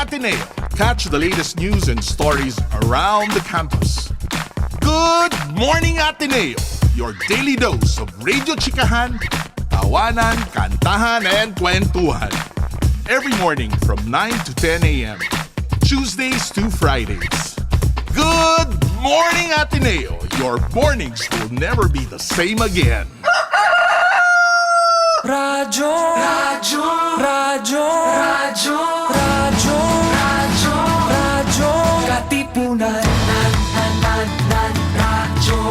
Ateneo. Catch the latest news and stories around the campus. Good morning, Ateneo. Your daily dose of radio chikahan, tawanan, kantahan, and kwentuhan. Every morning from 9 to 10 a.m. Tuesdays to Fridays. Good morning, Ateneo. Your mornings will never be the same again. Radyo, radyo, radyo, radyo, radyo, radyo, radyo, katipunan, radyo, katipunan, radyo,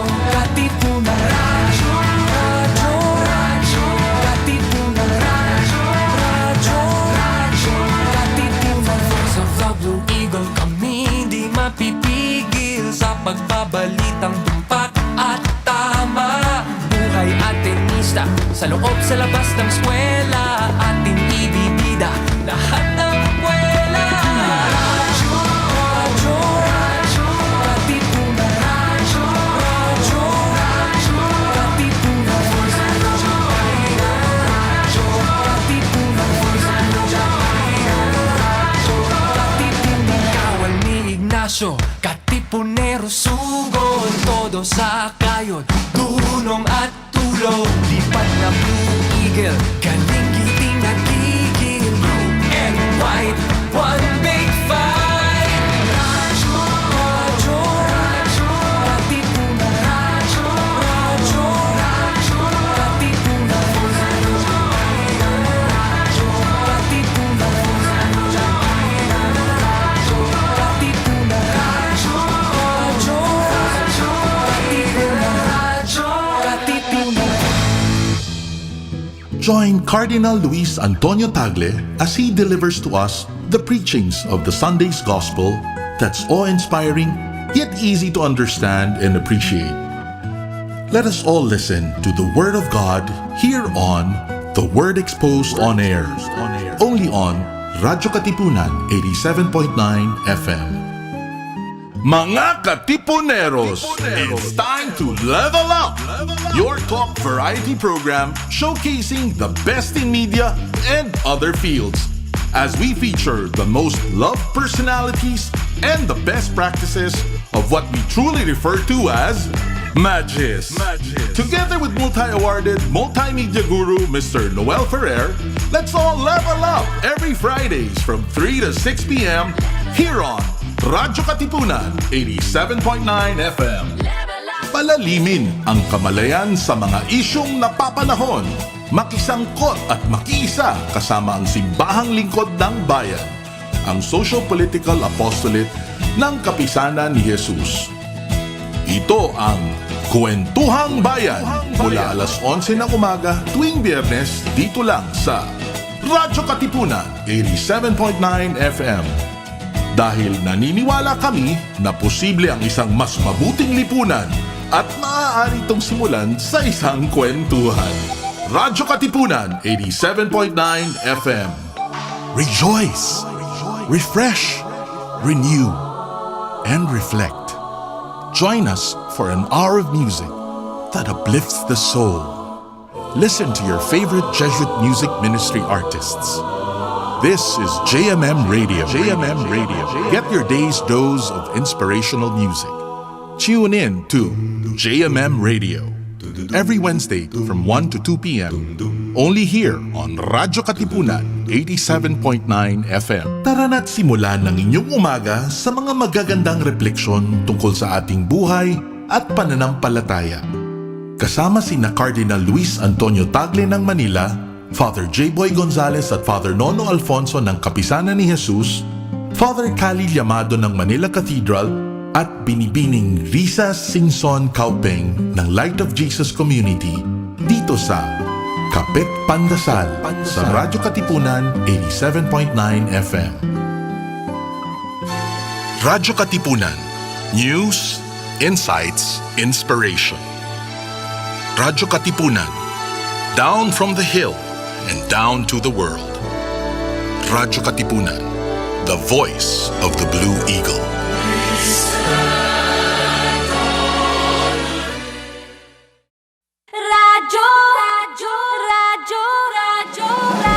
katipunan, radyo, radyo, radyo, katipunan, radyo, radyo, radyo, katipunan. Sa The Blue Eagle kami di mapipigil sa pagbabalitang tumpak at tama. Buhay at tenista, sa loob sa labas ng eskwela, ating ibibida lahat ng buwela. Radyo, radyo, radyo, katipunan, radyo, radyo, radyo, katipunan, radyo, radyo, katipunan, radyo, katipunan. Kawal ni Ignacio, katipunero sugod, todo sa kayon, tulong at tulong. Lipat na Blue Eagle, kaning giting nagigil. Blue and white, one big fight. Radyo, radyo, radyo, katipunan, radyo, radyo, radyo, katipunan, radyo, radyo, katipunan, radyo, radyo, katipunan, radyo, radyo, radyo, katipunan. Join Cardinal Luis Antonio Tagle as he delivers to us the preachings of the Sunday's Gospel that's awe-inspiring yet easy to understand and appreciate. Let us all listen to the Word of God here on The Word Exposed on Air, only on Radyo Katipunan 87.9 FM. Mga Katipuneros, it's time to level up! Your talk variety program showcasing the best in media and other fields as we feature the most loved personalities and the best practices of what we truly refer to as Magis. Together with multi-awarded multimedia guru Mr. Noel Ferrer, let's all level up every Fridays from 3 to 6 p.m. here on Radyo Katipunan 87.9 FM. Palalimin ang kamalayan sa mga isyong napapanahon. Makisangkot at makiisa kasama ang simbahang lingkod ng bayan. Ang Social-Political Apostolate ng Kapisanan ni Jesus. Ito ang Kwentuhang Bayan mula alas 11 ng umaga tuwing Biyernes dito lang sa Radyo Katipunan 87.9 FM. Dahil naniniwala kami na posible ang isang mas mabuting lipunan at maaari itong simulan sa isang kwentuhan. Radyo Katipunan 87.9 FM. Rejoice, refresh, renew, and reflect. Join us for an hour of music that uplifts the soul. Listen to your favorite Jesuit music ministry artists. This is JMM Radio. JMM Radio. Get your day's dose of inspirational music. Tune in to JMM Radio every Wednesday from 1 to 2 p.m. Only here on Radyo Katipunan 87.9 FM. Tara na't simulan ng inyong umaga sa mga magagandang refleksyon tungkol sa ating buhay at pananampalataya. Kasama sina Cardinal Luis Antonio Tagle ng Manila, Father JBoy Gonzales at Father Nono Alfonso ng Kapisanan ni Jesus, Father Cali Llamado ng Manila Cathedral, at Binibining Risa Singson Kaupeng ng Light of Jesus Community dito sa Kapit Pandasal sa Radyo Katipunan 87.9 FM. Radyo Katipunan. News, insights, inspiration. Radyo Katipunan. Down from the hill and down to the world. Radyo Katipunan, the voice of the Blue Eagle. Radyo, radyo, radyo, radyo, radyo.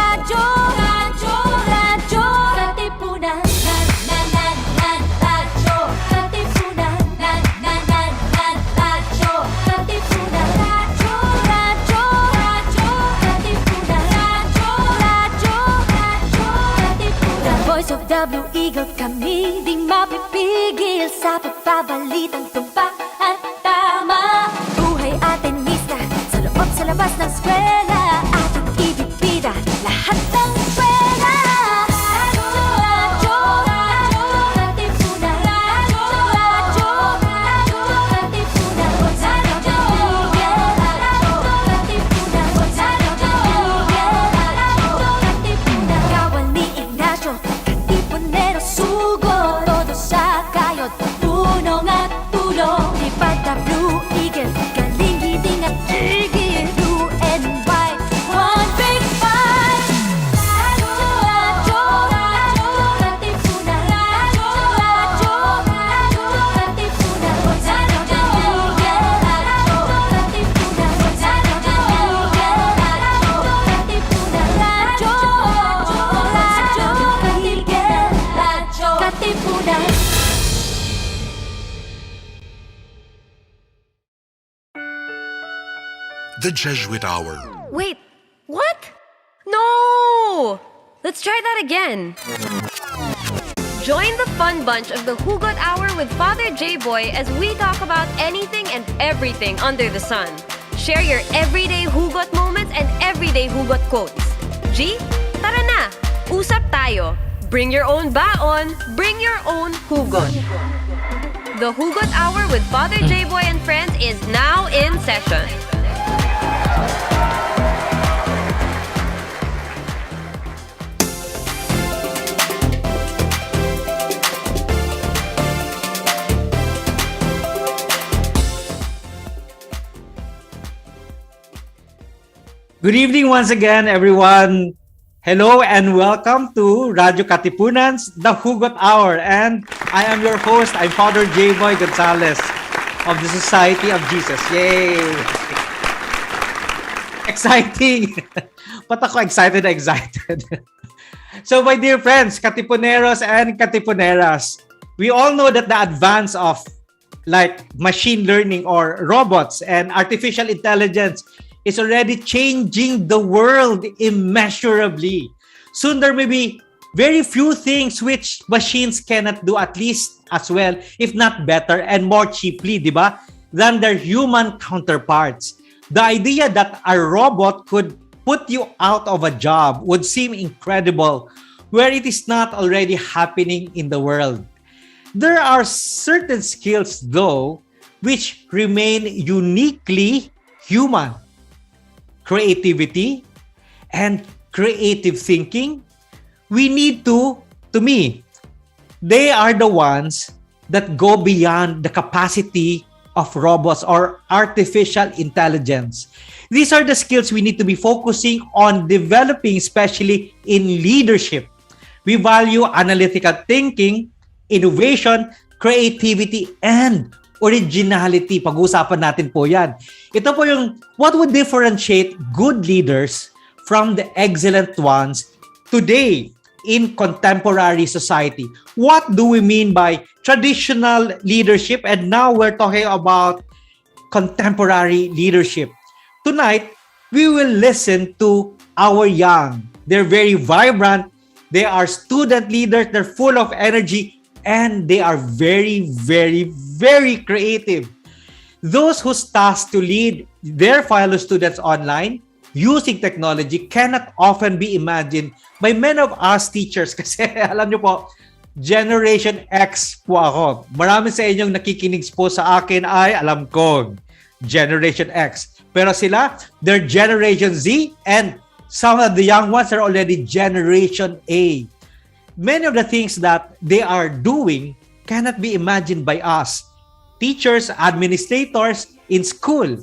OFW Eagle kami, di mapipigil sa pagbabalitang tumpak at tama. Buhay atenista, sa loob sa labas ng eskwela, ating ibibida lahat ng eskwela. The Jesuit Hour. Wait, what? No! Let's try that again. Join the fun bunch of the Hugot Hour with Father JBoy as we talk about anything and everything under the sun. Share your everyday Hugot moments and everyday Hugot quotes. G, tara na! Usap tayo. Bring your own baon. Bring your own Hugot. The Hugot Hour with Father JBoy and friends is now in session. Good evening once again, everyone. Hello and welcome to radyo-katipunan's The Hugot Hour. And I am your host, I'm Father JBoy Gonzales of the Society of Jesus. Yay! Exciting! Ba't ako excited? So my dear friends, katipuneros and katipuneras, we all know that the advance of like machine learning or robots and artificial intelligence is already changing the world immeasurably. Soon there may be very few things which machines cannot do, at least as well, if not better and more cheaply, diba, than their human counterparts. The idea that a robot could put you out of a job would seem incredible, where it is not already happening in the world. There are certain skills, though, which remain uniquely human. Creativity and creative thinking, we need to me, they are the ones that go beyond the capacity of robots or artificial intelligence. These are the skills we need to be focusing on developing, especially in leadership. We value analytical thinking, innovation, creativity, and originality. Pag-usapan natin po yan. Ito po yung what would differentiate good leaders from the excellent ones today in contemporary society. What do we mean by traditional leadership? And now we're talking about contemporary leadership. Tonight, we will listen to our young. They're very vibrant. They are student leaders. They're full of energy. And they are very, very, very creative. Those who's tasked to lead their fellow students online using technology cannot often be imagined by many of us teachers. Kasi alam nyo po, Generation X po ako. Marami sa inyong nakikinig po sa akin ay alam ko, Generation X. Pero sila, they're Generation Z, and some of the young ones are already Generation A. Many of the things that they are doing cannot be imagined by us, teachers, administrators in school.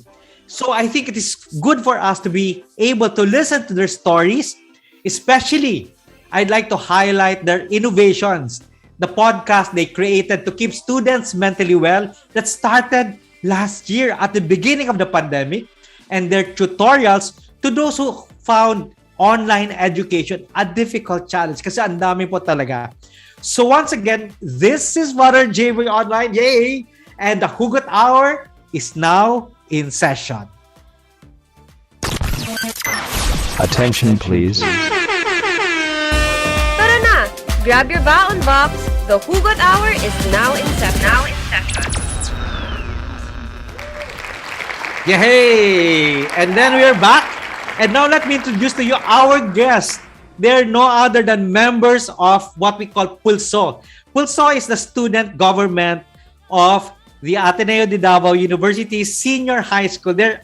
So I think it is good for us to be able to listen to their stories. Especially, I'd like to highlight their innovations, the podcast they created to keep students mentally well that started last year at the beginning of the pandemic, and their tutorials to those who found online education a difficult challenge kasi ang dami po talaga. So once again, this is Father JBoy Online, yay! And the Hugot Hour is now in session. Attention please. Tara na! Grab your baon box. The Hugot Hour is now in session. Yay! And then we are back. And now let me introduce to you our guests. They're no other than members of what we call PULSO. PULSO is the student government of the Ateneo de Davao University Senior High School. They're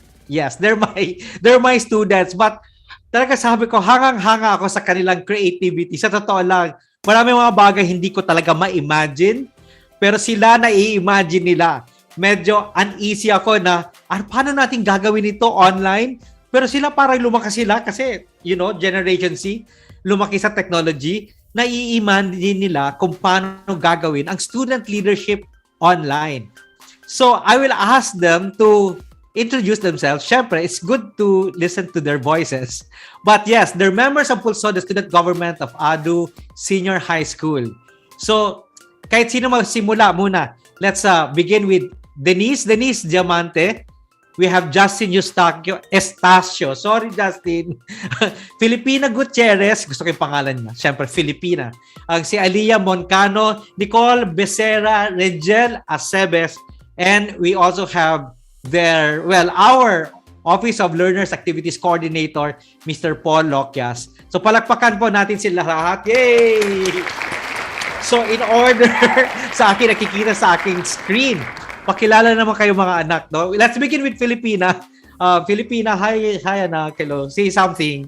my students. But talaga sabi ko, hangang-hanga ako sa kanilang creativity. Sa totoo lang, maraming mga bagay hindi ko talaga ma-imagine. Pero sila na-i-imagine nila. Medyo uneasy ako na, paano natin gagawin ito online? Pero sila parang lumakas sila kasi, Generation C, lumaki sa technology, na-i-imagine nila kung paano gagawin ang student leadership online. So, I will ask them to introduce themselves. Syempre, it's good to listen to their voices. But yes, they're members of PULSO, the student government of ADU Senior High School. So, kahit sino magsimula muna. Let's begin with Denise. Denise Diamante. We have Justin Estacio. Sorry, Justin. Philipina Gutierrez. Gusto ko yung pangalan niya. Syempre, Philipina. Si Aliyah Moncano. Nicole, Bercerra, Rejiel, Acebes. And we also have our Office of Learners Activities Coordinator, Mr. Paul Loquias. So palakpakan po natin sila lahat. Yay! So in order sa akin nakikita sa aking screen, pakilala naman kayo mga anak, no? Let's begin with Philipina. Philipina, hi anak. Hello. Say something.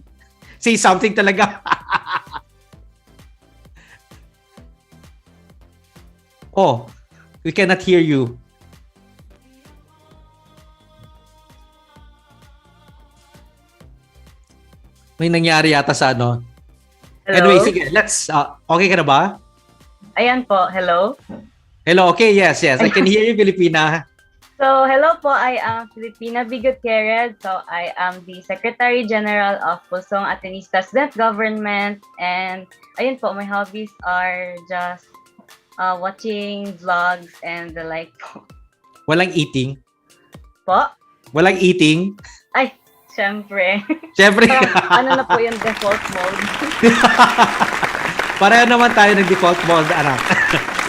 Say something talaga. Oh, we cannot hear you. May nangyari yata sa ano. Hello? Anyway, sige, let's, okay ka na ba? Ayan po, hello. Hello, okay, yes. I can hear you, Philipina. So, hello po, I am Philipina B. Gutierrez. So, I am the Secretary General of Pusong Atenista Student Government. And, ayun po, my hobbies are just watching vlogs and the like po. Walang eating? Po? Walang eating? Ay, syempre. Syempre. Ano na po yung default mode? Pareho naman tayo ng default mode, anak.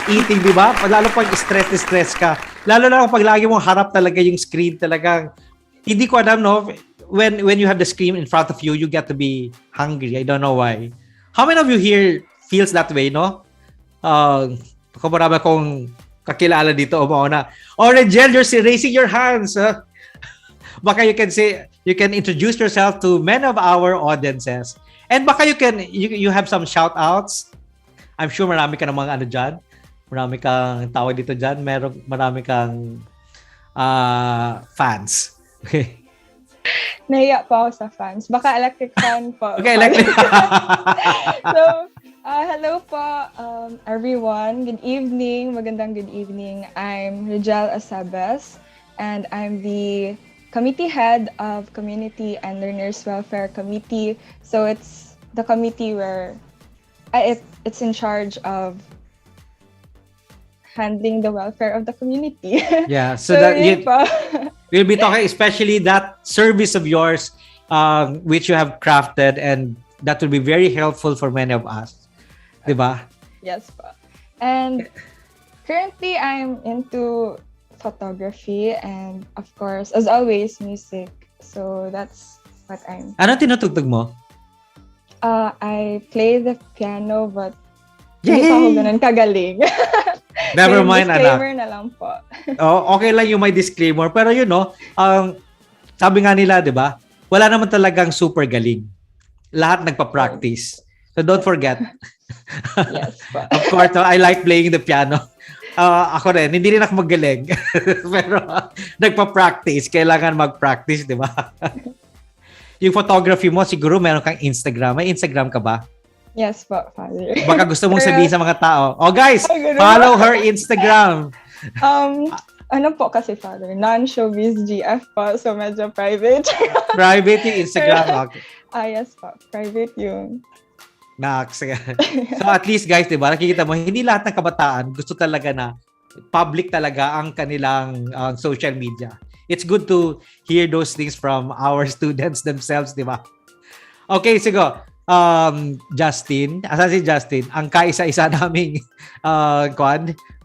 Eating, di ba? Lalo pag stress ka. Lalo na pag lagi mong harap talaga yung screen, talagang, hindi ko alam, no? When you have the screen in front of you, you get to be hungry. I don't know why. How many of you here feels that way, no? Kung marami akong kakilala dito o mauna. Oh, Rejiel, you're raising your hands. Baka you can introduce yourself to many of our audiences. And baka you have some shout outs. I'm sure marami ka ng mga ano dyan. Marami kang tawag dito dyan. Marami kang fans. Okay. Nahiya pa ako sa fans. Baka electric fan po. Okay, electric. So, hello po everyone. Good evening. Magandang good evening. I'm Rejiel Acebes and I'm the committee head of Community and Learners Welfare Committee. So it's the committee where it's in charge of handling the welfare of the community. Yeah, so that we'll be talking especially that service of yours which you have crafted, and that will be very helpful for many of us. Diba? Yes po. And currently I'm into photography and of course, as always, music. So that's what I'm... Ano tinutugtog mo? I play the piano but hindi pa ako ganun kagaling. Never mind, anak. Disclaimer na lang po. Okay lang yung may disclaimer. Pero sabi nga nila, di ba? Wala naman talagang super galing. Lahat nagpa-practice. So don't forget. Yes po. Of course, I like playing the piano. Ako rin, hindi rin ako magaling. Pero nagpa-practice. Kailangan mag-practice, di ba? Yung photography mo, siguro meron kang Instagram. May Instagram ka ba? Yes po, Father. Baka gusto mong sabihin sa mga tao, oh guys, follow her Instagram. Ano po kasi, Father? Non-showbiz GF po. So medyo private. Private yung Instagram. Okay. Yes po. Private yung... So at least guys, diba, nakikita mo, hindi lahat ng kabataan gusto talaga na public talaga ang kanilang social media. It's good to hear those things from our students themselves, diba? Okay, sige. Justin, asa si Justin, ang kaisa-isa naming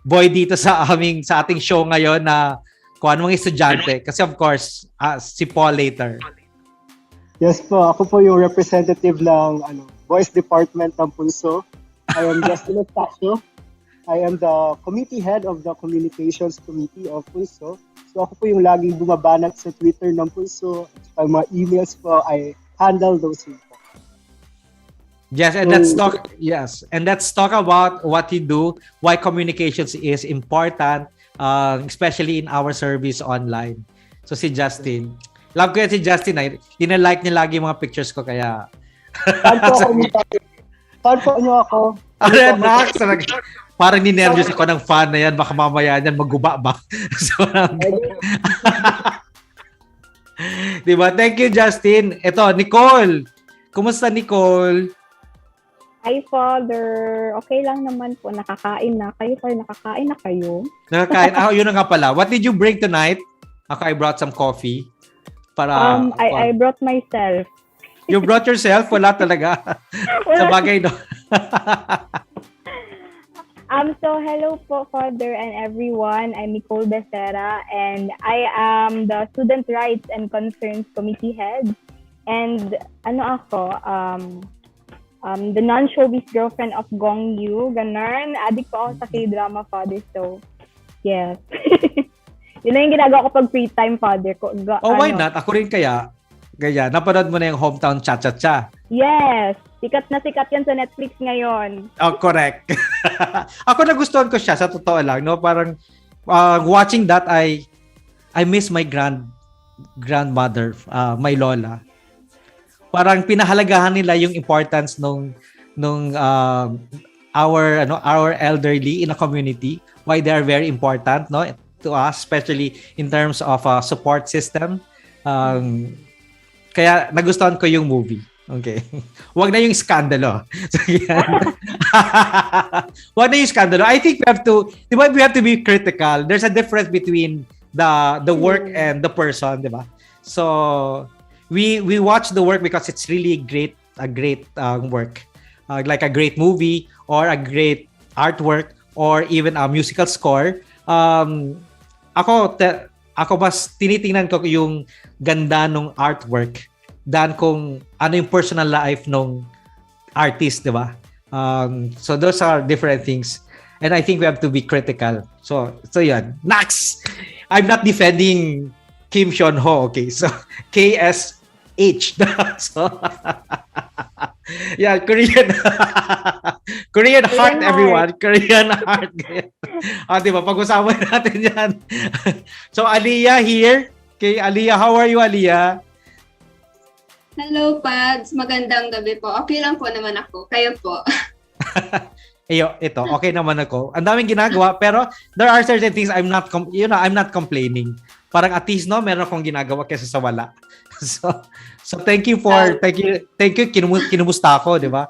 boy dito sa ating show ngayon na mga estudyante. Kasi of course, si Paul later. Yes po, ako po yung representative ng Voice Department ng Pulso. I am Justin Estacio. I am the committee head of the Communications Committee of Pulso. So ako po yung laging bumabanat sa Twitter ng Pulso. Ang mga emails po, I handle those people. Yes, and let's talk about what you do, why communications is important, especially in our service online. So si Justin, love ko yan si Justin, tinalike niya lagi yung mga pictures ko kaya. Fan po niyo ako. Max, parang ninervyos ako ng fan na yan, baka mamaya yan maguba ba? So, diba? Thank you, Justin. Ito, Nicole. Kumusta, Nicole? Hi, Father. Okay lang naman po. Nakakain na kayo. Nakakain na kayo. Nakakain. Yun na nga pala. What did you bring tonight? I brought some coffee. Para, I brought myself. You brought yourself? Wala talaga. Sa bagay, no? So, hello po, Father and everyone. I'm Nicole Bercerra, and I am the Student Rights and Concerns Committee Head. And the non-showbiz girlfriend of Gong Yu. Ganun. Addict po ako sa K-drama, Father. So, yes. Yun na yung ginagawa ko pag free time, Father. Why not? Ako rin kaya. Napanood mo na yung Hometown Cha-Cha-Cha. Yes. Sikat na sikat yan sa Netflix ngayon. Oh, correct. Ako nagustuhan ko siya, sa totoo lang. No? Parang, watching that, I miss my grandmother, my lola. Parang pinahalagahan nila yung importance nung our elderly in a community, why they are very important, no, to us, especially in terms of a support system. Kaya nagustuhan ko yung movie. Okay. Wag na yung skandalo. Wag na yung skandalo. I think we have to be critical. There's a difference between the work and the person, di ba? So we watch the work because it's really a great work, like a great movie or a great artwork or even a musical score. Ako mas tinitingnan ko yung ganda ng artwork than kung ano yung personal life ng artist, di ba? So those are different things, and I think we have to be critical. So yan. Next, I'm not defending Kim Seon Ho. Okay, so KSH. So, yeah, Korean heart, everyone. Korean heart. Diba? Pag-usapan natin yan. So, Aliyah here. Okay, Aliyah, how are you, Aliyah? Hello, Pads. Magandang gabi po. Okay lang po naman ako. Kayo po. Ito, okay naman ako. Ang daming ginagawa, pero there are certain things I'm not complaining. Parang at least, no, meron akong ginagawa kaysa sa wala. So thank you. Kinumusta ako, di ba?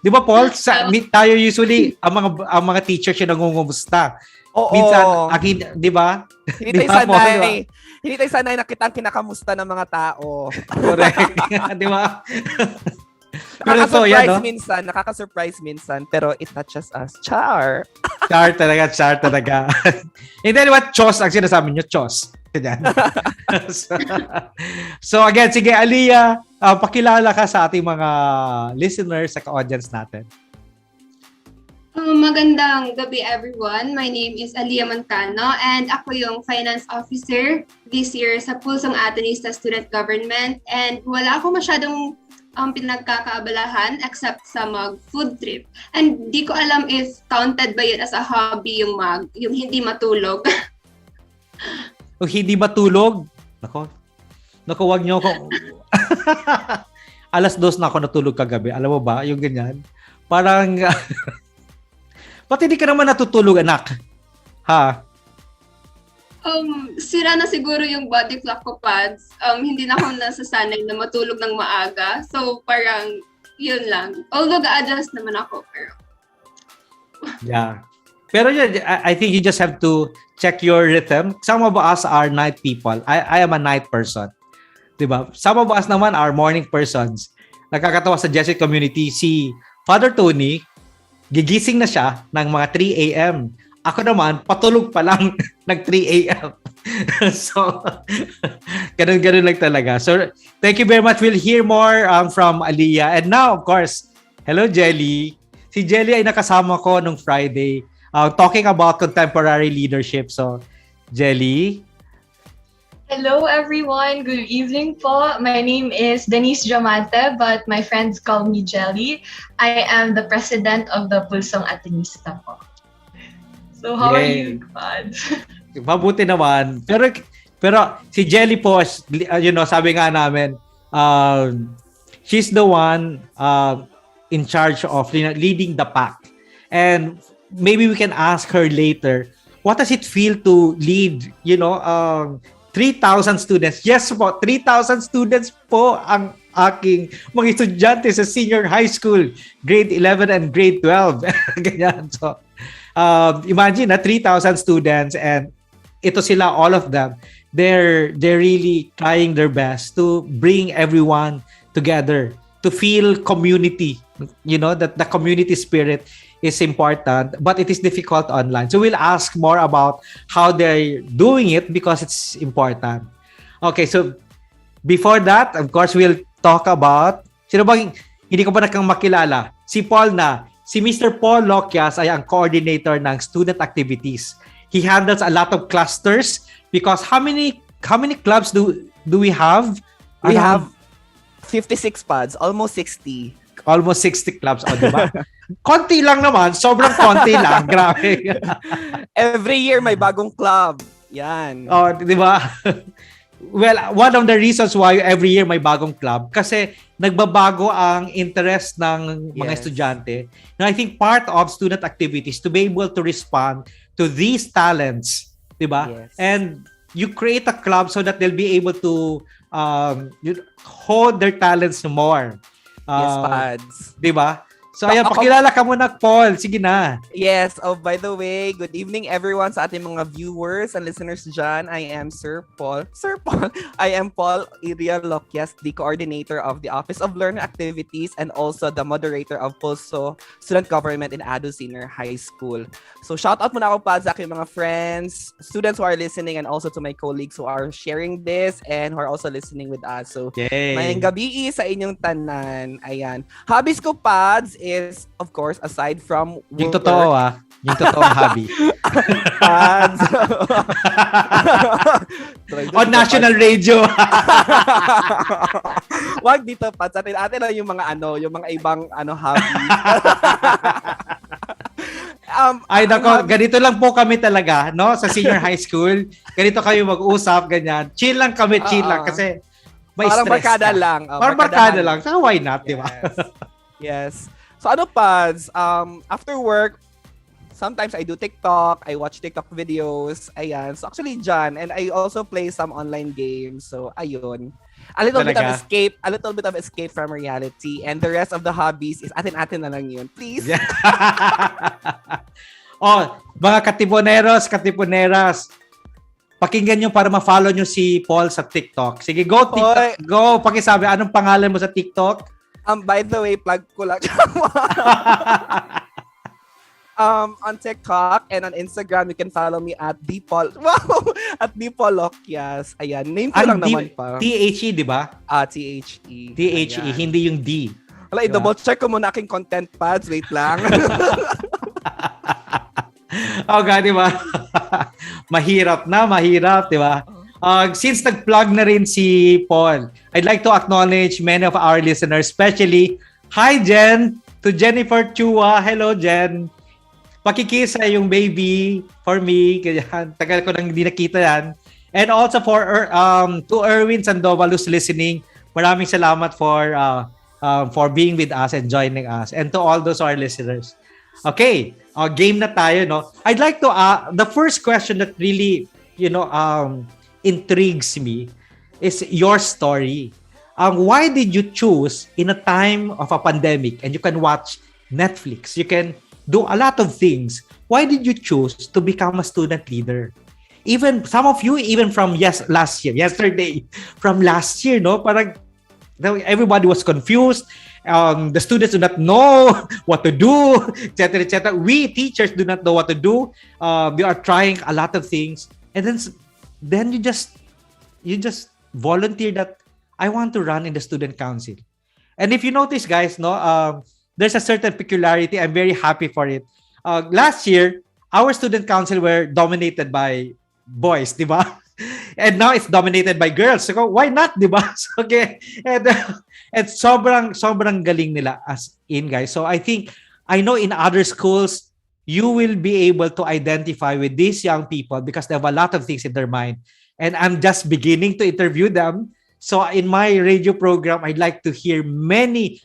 Di ba, Paul? Tayo usually, ang mga teachers yung nangungumusta. Oo. Minsan, di ba? Hindi tayo sanay nakita ang kinakamusta ng mga tao. Correct. Di ba? Nakaka-surprise minsan, pero it touches us. Char talaga. And then what? Chos, ang sinasabi nyo, chos. So again, sige, Aliyah, pakilala ka sa ating mga listeners, sa ka-audience natin. Magandang gabi, everyone. My name is Aliyah Moncano, and ako yung finance officer this year sa Pulsong Atenista Student Government. And wala ako masyadong pinagkakaabalahan except sa mag-food trip. And di ko alam if counted ba yun as a hobby yung hindi matulog. O hindi matulog? Nako, wag niyo ako. 2:00 na ako natulog kagabi. Alam mo ba, yung ganyan? Parang, ba't hindi ka naman natutulog, anak? Ha? Sira na siguro yung body clock ko, Pads. Hindi na ako nasasanay na matulog ng maaga. So, parang, yun lang. Although, ga-adjust naman ako. Yeah. Pero I think you just have to check your rhythm. Some of us are night people. I am a night person. Diba? Some of us naman are morning persons. nakakatawa sa Jesuit community, si Father Tony, gigising na siya ng mga 3 a.m. Ako naman, patulog pa lang ng 3 a.m. So, ganun-ganun lang talaga. So, thank you very much. We'll hear more from Aliyah. And now, of course, hello, Jelly. Si Jelly ay nakasama ko nung Friday talking about contemporary leadership. So, Jelly. Hello, everyone. Good evening po. My name is Denise Diamante, but my friends call me Jelly. I am the president of the Pulsong Atenista po. So, how are you, Pads? Mabuti naman. Pero si Jelly po, sabi nga namin, she's the one in charge of leading the pack. And maybe we can ask her later, what does it feel to lead, 3,000 students? Yes po, 3,000 students po ang aking mga estudyante sa senior high school, grade 11 and grade 12. Ganyan. So, imagine 3,000 students, and ito sila, all of them, they're really trying their best to bring everyone together, to feel community, that the community spirit is important, but it is difficult online. So we'll ask more about how they're doing it because it's important. Okay, so before that, of course, we'll talk about, sino bang hindi ko pa makilala? Si Paul na. Si Mr. Paul Loquias ay ang coordinator ng student activities. He handles a lot of clusters because how many clubs do we have? We have 56 pods, almost 60. Almost 60 clubs, diba? Konti lang naman, sobrang konti lang. Grabe. Every year may bagong club. Yan. Oh, diba? Well, one of the reasons why every year may bagong club kasi nagbabago ang interest ng mga estudyante. Now, I think part of student activities to be able to respond to these talents, diba? Yes. And you create a club so that they'll be able to hold their talents more. Yes, Pads. Diba? So, ayan, pakilala ka muna, Paul. Sige na. Yes. Oh, by the way, good evening everyone sa ating mga viewers and listeners dyan. I am Sir Paul. I am Paul Iriel Loquias, the coordinator of the Office of Learner Activities and also the moderator of Pulso Student Government in Ado Senior High School. So, shout out muna ako pa sa aking mga friends, students who are listening, and also to my colleagues who are sharing this and who are also listening with us. So, mayang gabi sa inyong tanan. Ayan. Hobbies ko, Pads, is, of course, aside from yung totoo, yung totoong hobby. On national radio. Wag dito, Pads. Atin lang yung mga ibang hobby. Ay, nako, ganito lang po kami talaga, no? Sa senior high school. Ganito kayo mag-usap, ganyan. Chill lang kami, kasi may parang stress barkada ka. lang. Parang barkada lang. So, why not, di ba? Yes. So, Pads, after work, sometimes I do TikTok, I watch TikTok videos, ayan. So, actually, dyan, and I also play some online games. So, ayun. A little bit of escape from reality, and the rest of the hobbies is atin-atin na lang yun. Please. Yeah. Mga katipuneras, pakinggan nyo para ma-follow nyo si Paul sa TikTok. Sige, go TikTok. Go, pakisabi, anong pangalan mo sa TikTok? By the way, plug ko lang. On TikTok and on Instagram, you can follow me at @dpaul. Wow! At @dpaul-loquias. Ayan, name ko lang naman pa. THE, di ba? THE. THE, hindi yung D. Wala, i-double check ko muna aking content, Pads. Wait lang. Di ba? mahirap, di ba? Since nag-plug na rin si Paul, I'd like to acknowledge many of our listeners, especially, hi Jen, to Jennifer Chua. Hello Jen. Pakikisa yung baby for me. Kaya tagal ko nang hindi nakita yan. And also to Erwin Sandoval who's listening. Maraming salamat for being with us and joining us. And to all those our listeners. Okay, game na tayo, no? I'd like to the first question that really, intrigues me is your story. Why did you choose in a time of a pandemic and you can watch Netflix, you can do a lot of things. Why did you choose to become a student leader? Even some of you, even from yesterday, from last year, no? Parang everybody was confused. The students do not know what to do, etc., etc. We teachers do not know what to do. We are trying a lot of things, and then you just volunteer that I want to run in the student council. And if you notice, guys, there's a certain peculiarity. I'm very happy for it. Last year, our student council were dominated by boys, di ba? And now it's dominated by girls. So why not, di ba? Okay. And sobrang galing nila as in, guys. So I know in other schools, you will be able to identify with these young people because they have a lot of things in their mind. And I'm just beginning to interview them. So in my radio program, I'd like to hear many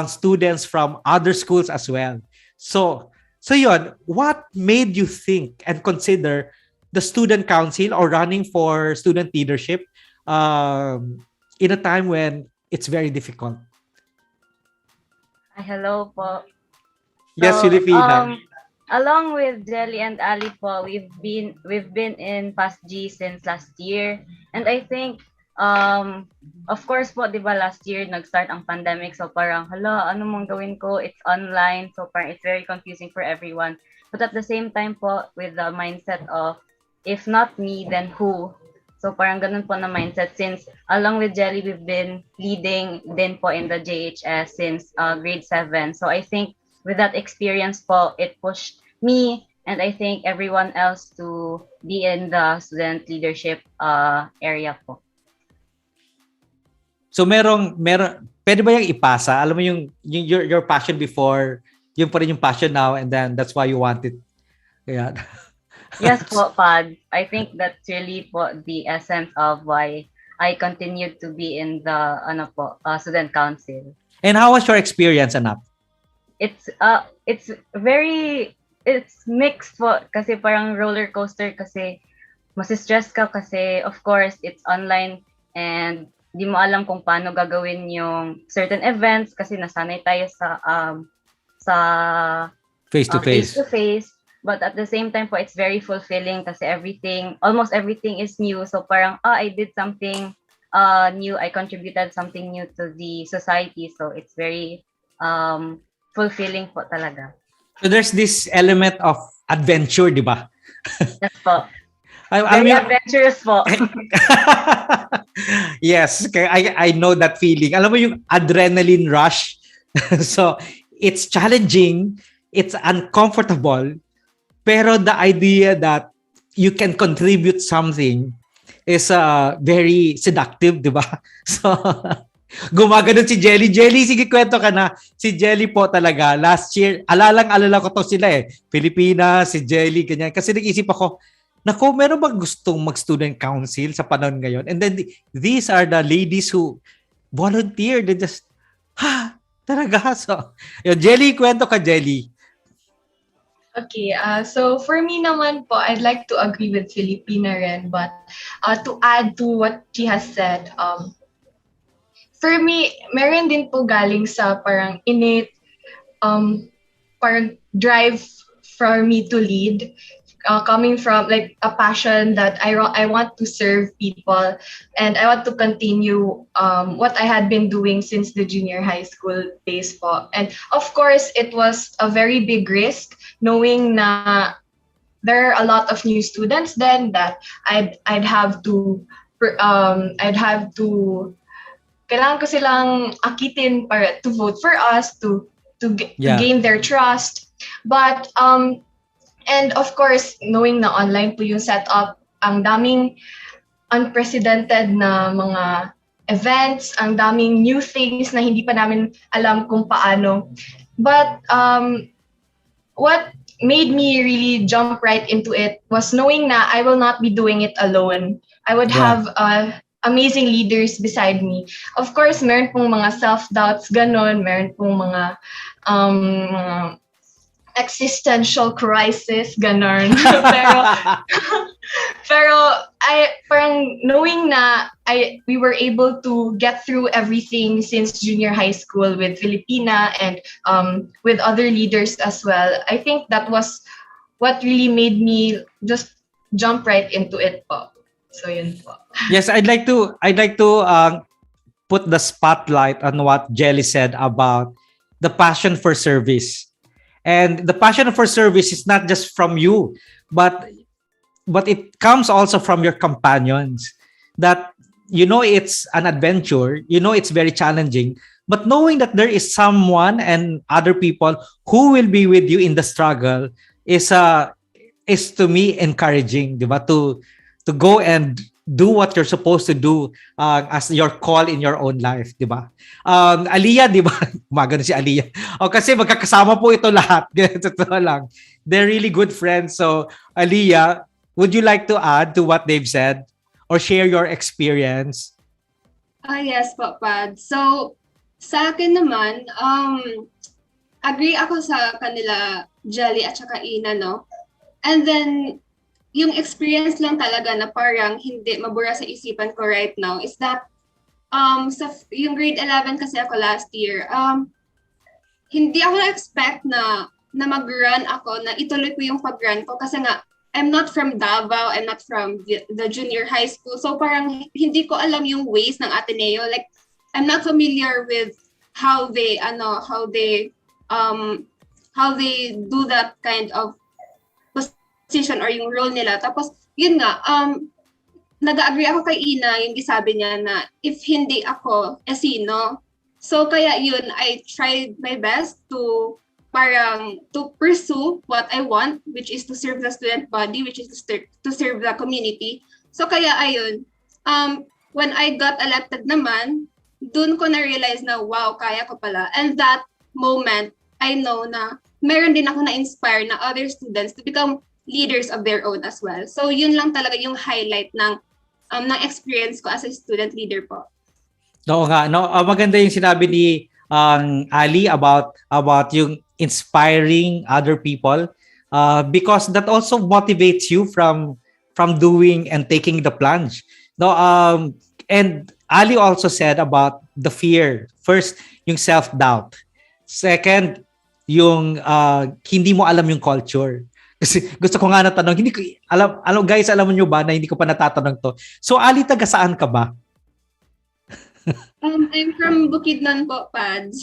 students from other schools as well. So yun, what made you think and consider the student council or running for student leadership in a time when it's very difficult? Hello po. Yes, Philipina. Along with Jelly and Ali po, we've been in Past G since last year. And I think of course po, 'di ba, last year nag-start ang pandemic, so parang hala, ano mong gawin ko? It's online, so parang it's very confusing for everyone. But at the same time po, with the mindset of if not me, then who? So parang ganun po na mindset since along with Jelly, we've been leading din po in the JHS since grade 7. So I think with that experience po, it pushed me and I think everyone else to be in the student leadership area po. So meron pwede ba yung ipasa? Alam mo yung your passion before, yung pa rin yung passion now, and then that's why you want it. Kaya Yes po, Pad. I think that's really po the essence of why I continued to be in the student council. And how was your experience, anak? It's mixed po kasi parang roller coaster kasi masi-stress ka kasi of course it's online and di mo alam kung paano gagawin yung certain events kasi nasanay tayo sa face to face. But at the same time po, it's very fulfilling kasi almost everything is new. So parang, I did something new. I contributed something new to the society. So it's very fulfilling po talaga. So there's this element of adventure, di ba? Yes po. Very adventurous po. Yes, I know that feeling. Alam mo yung adrenaline rush. So it's challenging, it's uncomfortable, pero the idea that you can contribute something is very seductive, di ba? So, gumagano si Jelly. Jelly, sige, kwento ka na. Si Jelly po talaga, last year, alala ko to sila Philipina, si Jelly, ganyan. Kasi nag-isip ako, nako, meron bang gustong mag-student council sa panahon ngayon? And then, these are the ladies who volunteer. They just, talaga. So, yun, Jelly, kwento ka, Jelly. Okay, so for me naman po, I'd like to agree with Philipina rin, but to add to what she has said, for me, meron din po galing sa parang innate, parang drive for me to lead, coming from like a passion that I want to serve people and I want to continue what I had been doing since the junior high school days po. And of course, it was a very big risk knowing na there are a lot of new students then that I'd have to kailangan ko silang akitin para to vote for us to gain their trust. But and of course, knowing na online po yung setup, ang daming unprecedented na mga events, ang daming new things na hindi pa namin alam kung paano. But what made me really jump right into it was knowing na I will not be doing it alone. I would have amazing leaders beside me. Of course, meron pong mga self-doubts, ganon, meron pong mga existential crisis, ganon. pero parang knowing na we were able to get through everything since junior high school with Philipina and with other leaders as well. I think that was what really made me just jump right into it po. So yun po. Yes, I'd like to put the spotlight on what Jelly said about the passion for service. And the passion for service is not just from you, but it comes also from your companions, that it's an adventure, it's very challenging, but knowing that there is someone and other people who will be with you in the struggle is to me encouraging, di ba, to go and do what you're supposed to do as your call in your own life, di ba? Aliyah, di ba? Umaga na si Aliyah. O kasi magkakasama po ito lahat. Totoo lang. They're really good friends. So, Aliyah, would you like to add to what they've said or share your experience? Yes po, Pad. So, sa akin naman, agree ako sa kanila, Jelly at saka Ina, no? And then, yung experience lang talaga na parang hindi mabura sa isipan ko right now is that yung grade 11 kasi ako last year, hindi ako na-expect na mag-run ako, na ituloy ko yung pag-run ko kasi nga I'm not from Davao, I'm not from the junior high school, so parang hindi ko alam yung ways ng Ateneo. Like, I'm not familiar with how they do that kind of position or yung role nila. Tapos, yun nga, nag-agree ako kay Ina, yung gisabi niya na if hindi ako, sino? So, kaya yun, I tried my best to pursue what I want, which is to serve the student body, which is to serve the community. So, kaya ayun, when I got elected naman, dun ko na-realize na, wow, kaya ko pala. And that moment, I know na meron din ako na-inspire na other students to become leaders of their own as well. So yun lang talaga yung highlight ng experience ko as a student leader po. Oo nga, no? Maganda yung sinabi ni Ali about yung inspiring other people, because that also motivates you from doing and taking the plunge. No, and Ali also said about the fear. First, yung self-doubt. Second, yung hindi mo alam yung culture. Kasi gusto ko nga natanong, hindi ko alam guys, alam niyo ba na hindi ko pa natatanong to. So Ali, taga saan ka ba? I'm from Bukidnon po, Pads.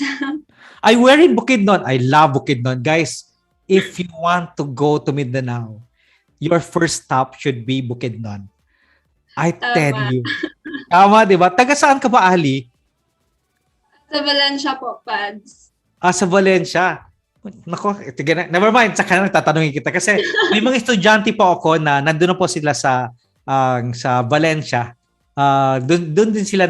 We're in Bukidnon. I love Bukidnon. Guys, if you want to go to Mindanao, your first stop should be Bukidnon. I tell you. Tama, di ba? Taga saan ka ba, Ali? Sa Valencia po, Pads. Sa Valencia. Nako, never mind, saka na tatanungin kita kasi may mga estudyante po ako na nandoon na po sila sa Valencia. Doon din sila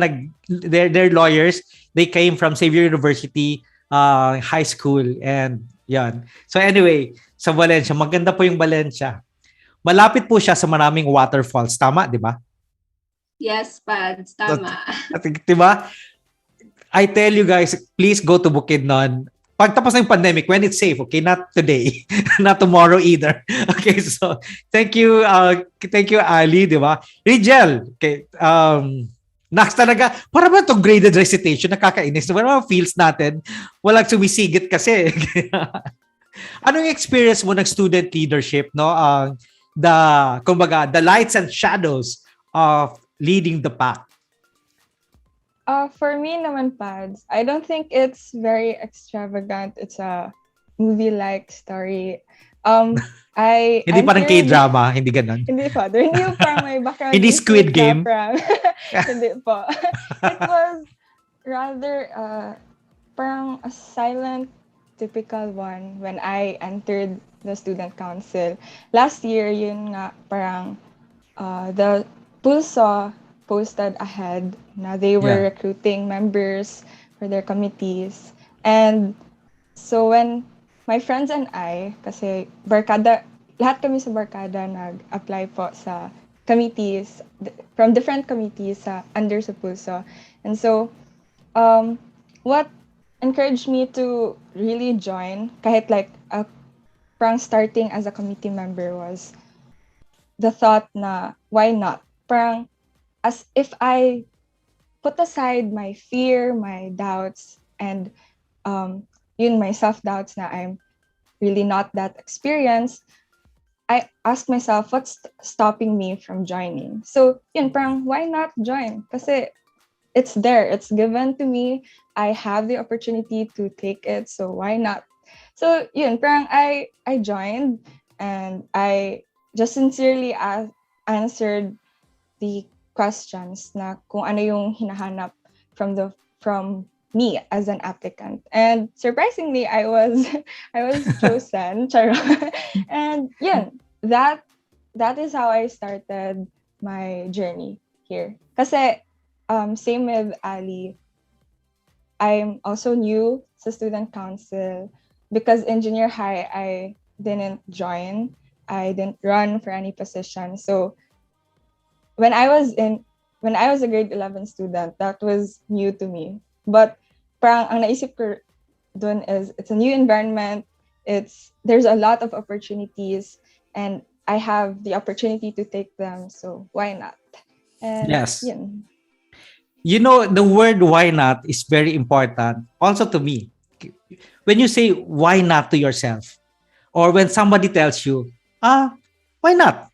they're lawyers. They came from Xavier University high school, and yan. So anyway, sa Valencia, maganda po yung Valencia. Malapit po siya sa maraming waterfalls, tama, di ba? Yes, Pads, tama. Di ba? I tell you guys, please go to Bukidnon. Pagtapos ng pandemic, when it's safe, okay? Not today, not tomorrow either. Okay, so thank you Ali, di ba? Rejiel, okay, next talaga, para ba itong graded recitation, nakakainis. Para ba feels natin, walang sumisigit kasi. Anong experience mo ng student leadership, no? The lights and shadows of leading the pack. For me naman, Pads, I don't think it's very extravagant. It's a movie-like story. Hindi parang K-drama, hindi ganun. Hindi po. Hindi po parang may background. Hindi Squid Game. Hindi po. It was rather parang a silent, typical one when I entered the student council. Last year, yun nga, parang the Pulso posted ahead na they were recruiting members for their committees. And so when my friends and I, kasi lahat kami sa barkada nag-apply po sa committees, from different committees under sa Pulso. And so, what encouraged me to really join, kahit like parang starting as a committee member, was the thought na, why not? Parang, as if I put aside my fear, my doubts, and my self-doubts na I'm really not that experienced, I ask myself, what's stopping me from joining? So, parang, why not join? Kasi it's there. It's given to me. I have the opportunity to take it, so why not? So yun, parang I joined and I just sincerely answered the questions na kung ano yung hinahanap from me as an applicant. And surprisingly, I was I was chosen. Charot. And yun, that is how I started my journey here. Kasi same with Ali, I'm also new sa student council because in junior high I didn't join. I didn't run for any position. So when I was a grade 11 student, that was new to me. But parang ang naisip ko dun is it's a new environment. There's a lot of opportunities and I have the opportunity to take them. So why not? And Yes. yun. You know, the word why not is very important also to me. When you say why not to yourself, or when somebody tells you, why not?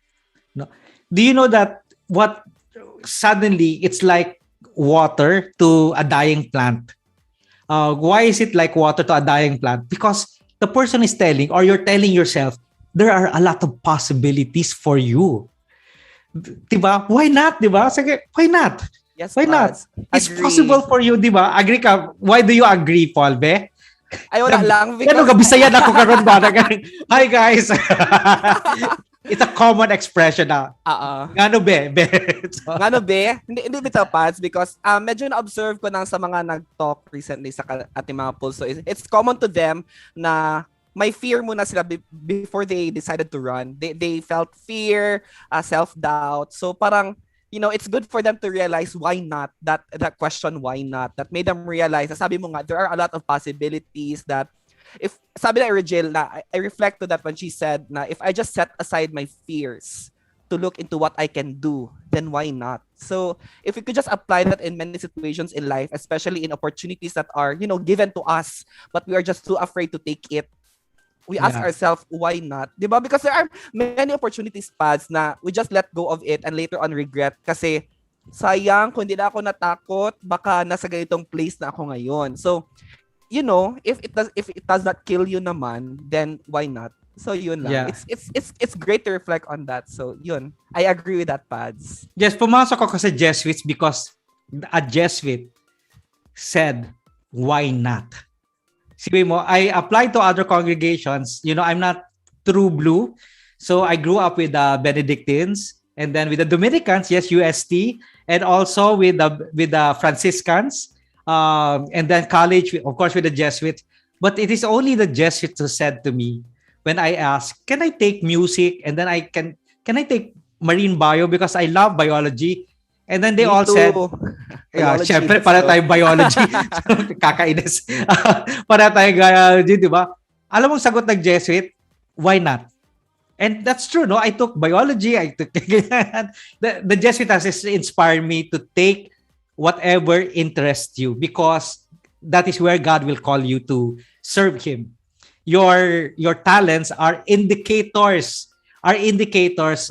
No. Do you know that what suddenly it's like water to a dying plant? Why is it like water to a dying plant? Because the person is telling, or you're telling yourself, there are a lot of possibilities for you. Diba? Why not? Diba? Sige, why not? Yes, Why not? Pads. It's Agree. possible for you, di ba? Agree ka? Why do you agree, Paul, be? Ay, wala lang. Ano ka, Bisayan ako karon ba? Hi, guys! It's a common expression na. Ngano, be? So, Ngano, be? Hindi bitaw, Pads, because medyo na-observe ko nang sa mga nag-talk recently sa ating mga pulso. It's common to them na may fear muna sila before they decided to run. They felt fear, self-doubt. So parang, you know, it's good for them to realize why not, that question, why not, that made them realize, sabi mo nga, there are a lot of possibilities that, if, sabi na Rejiel, na I reflect to that when she said na, if I just set aside my fears to look into what I can do, then why not? So, if we could just apply that in many situations in life, especially in opportunities that are, you know, given to us, but we are just too afraid to take it, we ask ourselves, why not? Diba? Because there are many opportunities, Pads, na we just let go of it and later on regret. Kasi, sayang, kung hindi na ako natakot, baka nasa ganitong place na ako ngayon. So, you know, if it does not kill you naman, then why not? So, yun lang. Yeah. It's great to reflect on that. So, yun. I agree with that, Pads. yes, pumasok ako sa Jesuits because a Jesuit said, why not? Sabi mo, I applied to other congregations. You know, I'm not true blue. So I grew up with the Benedictines and then with the Dominicans, yes, UST, and also with the Franciscans, and then college, of course, with the Jesuits. But it is only the Jesuits who said to me when I asked, can I take music? And then can I take marine bio because I love biology? And then they all said, syempre, para tayong biology. Kakainis. Para tayong biology, di ba? Alam mong sagot ng Jesuit, why not? And that's true, no? I took biology. The Jesuit has inspired me to take whatever interests you because that is where God will call you to serve Him. Your talents are indicators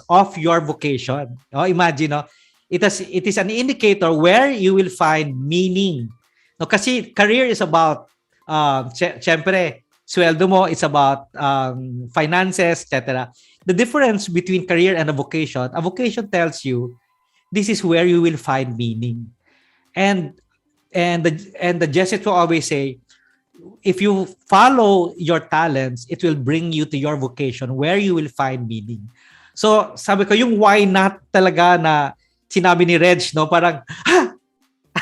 of your vocation. Oh, imagine, no? It is an indicator where you will find meaning. No, kasi career is about, syempre, sweldo mo, it's about finances, etc. The difference between career and a vocation tells you this is where you will find meaning. And the Jesuits will always say, if you follow your talents, it will bring you to your vocation where you will find meaning. So, sabi ko, yung why not talaga na sinabi ni Reg, no? Parang,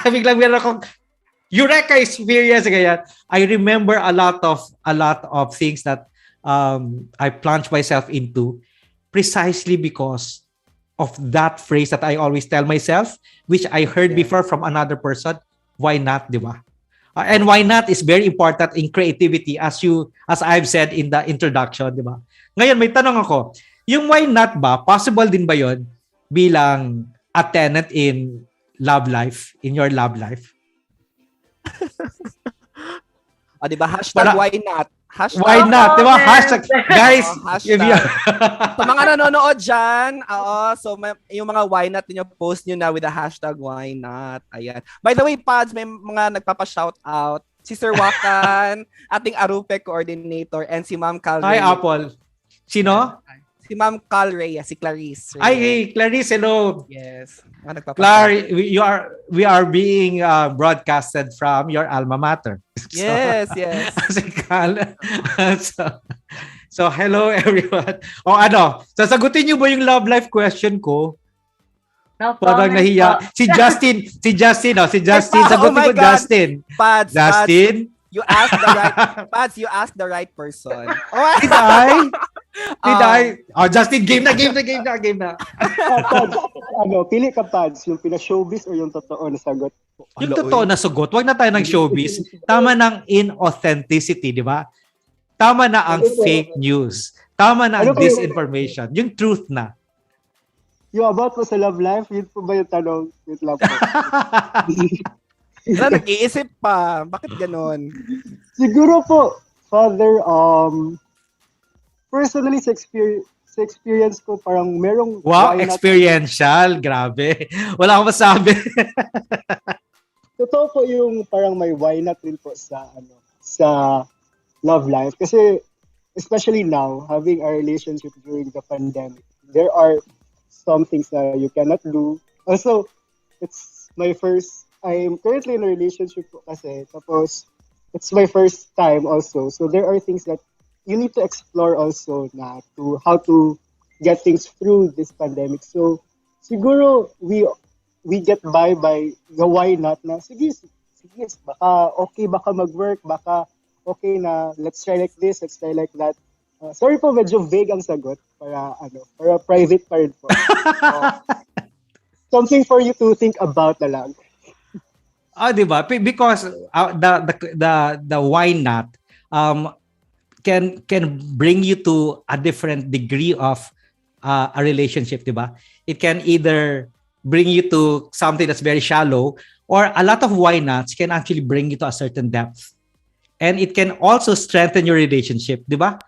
biglang meron akong Eureka experience. Ganyan. I remember a lot of things that I plunged myself into precisely because of that phrase that I always tell myself, which I heard before from another person. Why not, di ba? And why not is very important in creativity as I've said in the introduction, di ba? Ngayon, may tanong ako. Yung why not ba, possible din ba yon bilang a tenant in love life, in your love life? Di ba? Hashtag why not? Hashtag. Why not? Diba? Hashtag. Guys, Hashtag. if you... Sa mga nanonood dyan, so yung mga why not niyo, post nyo na with the hashtag why not. Ayan. By the way, Pads, may mga nagpapa-shout out. Si Sir Wakan, ating Arupe coordinator, and si Ma'am Cal Hi, Reyes. Apple. Sino? Si Ma'am Cal Reyes, si Clarice. Ay, hey, Clarice, hello. Yes. We are being broadcasted from your alma mater. Yes, yes. Si Cal. so, hello everyone. O sasagutin niyo ba yung love life question ko? No Parang comment nahiya. po. Si Justin. Sagutin ko, God. Justin. Pads, Justin? you asked the right Pads, you asked the right person. Did I? Justin, game na. Pads, pili ka, Pads, yung pina-showbiz o yung totoo na sagot? Yung totoo na sugot, wag na tayo ng showbiz. Tama ng inauthenticity, di ba? Tama na ang fake news. Tama na ang disinformation. Yung truth na. Yung about po sa love life, yun po ba yung tanong? Wait lang po. Nag-iisip pa. Bakit ganon? Siguro po, Father, personally sa experience ko, parang merong... Wow, experiential. Grabe. Wala akong masabi. Totoo po yung parang may why not rin po sa love life. Kasi, especially now, having a relationship during the pandemic, there are some things that you cannot do. Also, I'm currently in a relationship po kasi, tapos, it's my first time also. So, there are things that you need to explore also na to how to get things through this pandemic. So, siguro, we get by the why not na, sige, baka mag-work, baka okay na, let's try like this, let's try like that. Sorry po, medyo vague ang sagot para private pa rin po. Something for you to think about na lang. Diba? Because the why not can bring you to a different degree of a relationship, diba? It can either bring you to something that's very shallow, or a lot of why nots can actually bring you to a certain depth. And it can also strengthen your relationship, diba?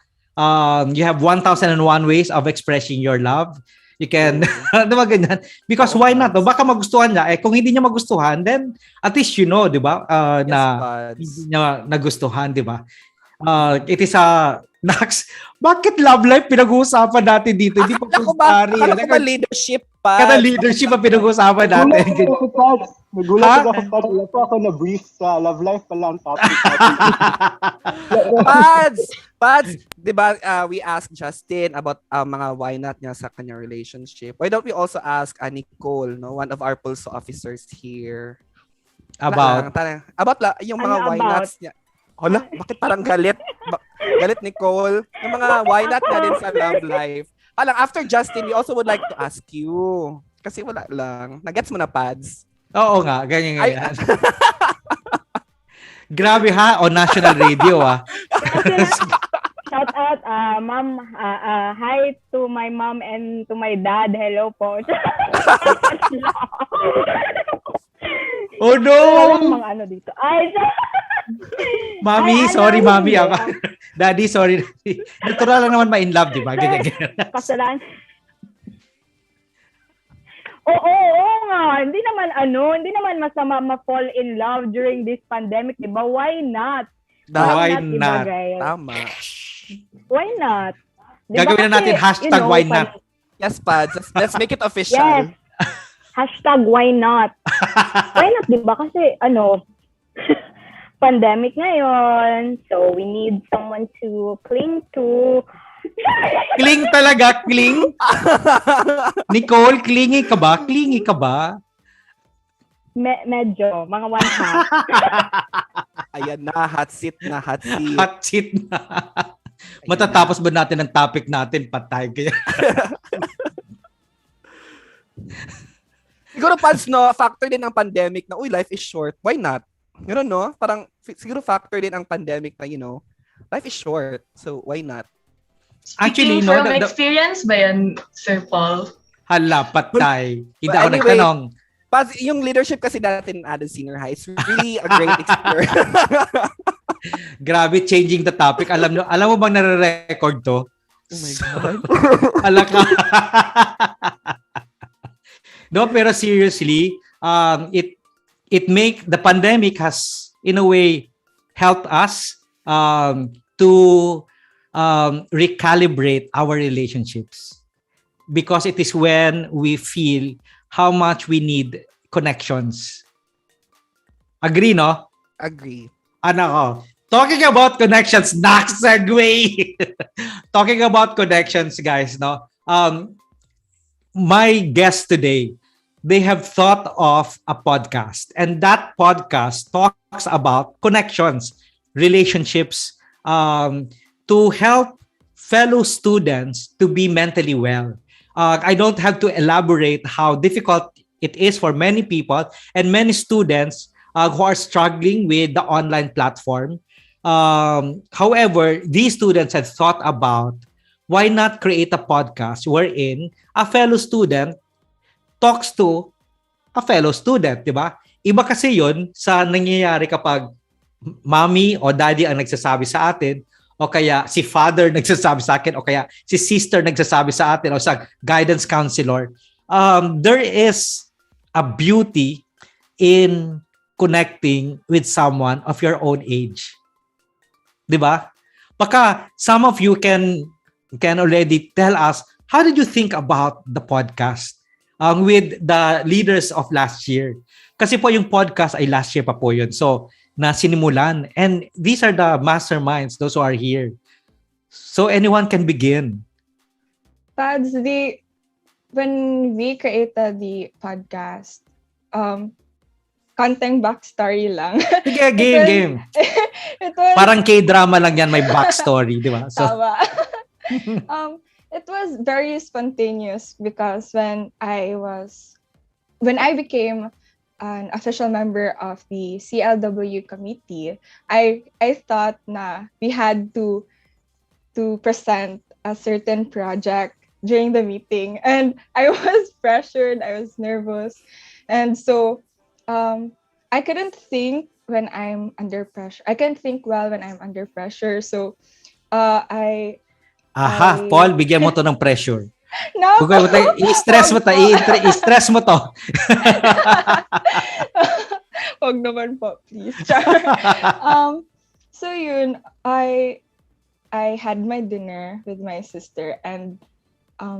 You have 1,001 ways of expressing your love. You can, diba ganyan? Because why not? Baka magustuhan niya. Kung hindi niya magustuhan, then at least you know, diba? Hindi niya nagustuhan, diba? It is Nax, bakit love life pinag-uusapan natin dito? Hindi pa po story. Akala leadership pa. Kada leadership ang pinag-uusapan natin. Nagulat ako, Pads. Wala po ako na-brief sa love life pala ang topic. Pads, di ba we asked Justin about mga why not niya sa kanyang relationship. Why don't we also ask Nicole, one of our pulso officers here? About yung mga why nots niya. Hala, bakit parang galit? Galit, Nicole. Yung mga why not na din sa love life. After Justin, we also would like to ask you. Kasi wala lang. Nagets mo na, Pads? Oo nga, ganyan. Grabe ha, on national radio Shout out, ma'am. Hi to my mom and to my dad. Hello po. Oh no! Mga ano dito. Mami, sorry mami. Daddy, sorry. Natural lang naman ma-in love, di ba? Ganyan. Kasalan. Oo nga. Hindi naman masama ma-fall in love during this pandemic, di ba? Why not? Why not? Tama. Why not? Diba gagawin na natin hashtag why not. Yes, Pads. Let's make it official. Yes. Hashtag why not? Why not, di ba? Kasi, pandemic ngayon. So, we need someone to cling to. Cling talaga? Cling? Nicole, clingy ka ba? Clingy ka ba? Medyo. Mga one half. Ayan na. Hot seat na. Hot seat na. Matatapos ba natin ang topic natin? Patay kaya. Siguro, Pads, factor din ang pandemic na, life is short. Why not? Parang siguro factor din ang pandemic na, life is short. So, why not? Speaking from experience ba yan, Sir Paul? Hala, patay. Hindi ako nagtanong. Pads, yung leadership kasi natin in Adult Senior High is really a great experience. Grabe, changing the topic. Alam mo bang nare-record to? Oh my God. Alaka. No, pero seriously, the pandemic has in a way helped us to recalibrate our relationships, because it is when we feel how much we need connections. Agree, no? Agree. Ano ko? Talking about connections, next segue. Talking about connections, guys, no? My guest today, they have thought of a podcast, and that podcast talks about connections, relationships, to help fellow students to be mentally well. I don't have to elaborate how difficult it is for many people and many students who are struggling with the online platform. However, these students have thought about why not create a podcast wherein a fellow student talks to a fellow student, di ba? Iba kasi yun sa nangyayari kapag mommy o daddy ang nagsasabi sa atin, o kaya si father nagsasabi sa akin, o kaya si sister nagsasabi sa atin, o sa guidance counselor. There is a beauty in connecting with someone of your own age. Di ba? Baka some of you can already tell us, how did you think about the podcast with the leaders of last year? Kasi po yung podcast ay last year pa po yun. So, na sinimulan. And these are the masterminds, those who are here. So, anyone can begin. Pads, when we created the podcast, konting backstory lang. Sige, game. It was, parang K-drama lang yan, may backstory, di ba? So, tama. It was very spontaneous because when I became an official member of the CLW committee, I thought na we had to present a certain project during the meeting, and I was pressured, I was nervous, and so I couldn't think when I'm under pressure. I can't think well when I'm under pressure. So Paul, bigyan mo to ng pressure. No. I-stress mo to. Wag naman po, please. So yun, I had my dinner with my sister, and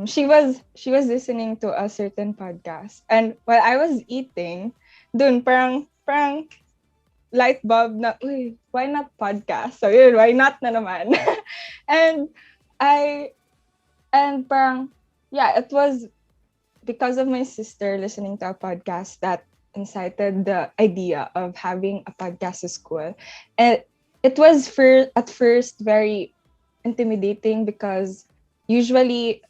she was listening to a certain podcast, and while I was eating, dun parang light bulb na, uy, why not podcast? So yun, why not na naman? and parang, yeah, it was because of my sister listening to a podcast that incited the idea of having a podcast at school. And it was at first very intimidating because usually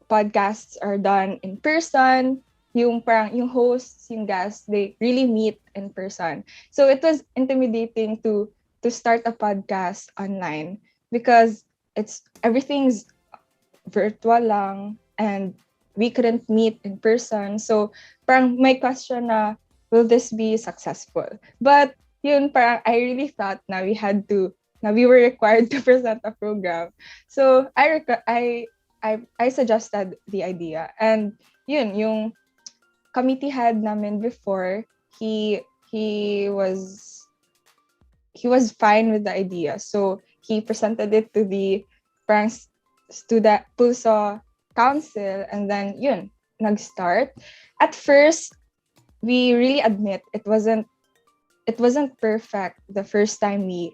podcasts are done in person. Yung hosts, yung guests, they really meet in person. So it was intimidating to start a podcast online because everything's virtual lang and we couldn't meet in person. So parang may question na, will this be successful? But yun, parang I really thought na we were required to present a program. So I suggested the idea, and yun, yung committee head namin before, he was fine with the idea. So he presented it to the parang student Pulso council, and then yun, nag-start. At first, we really admit it wasn't perfect the first time we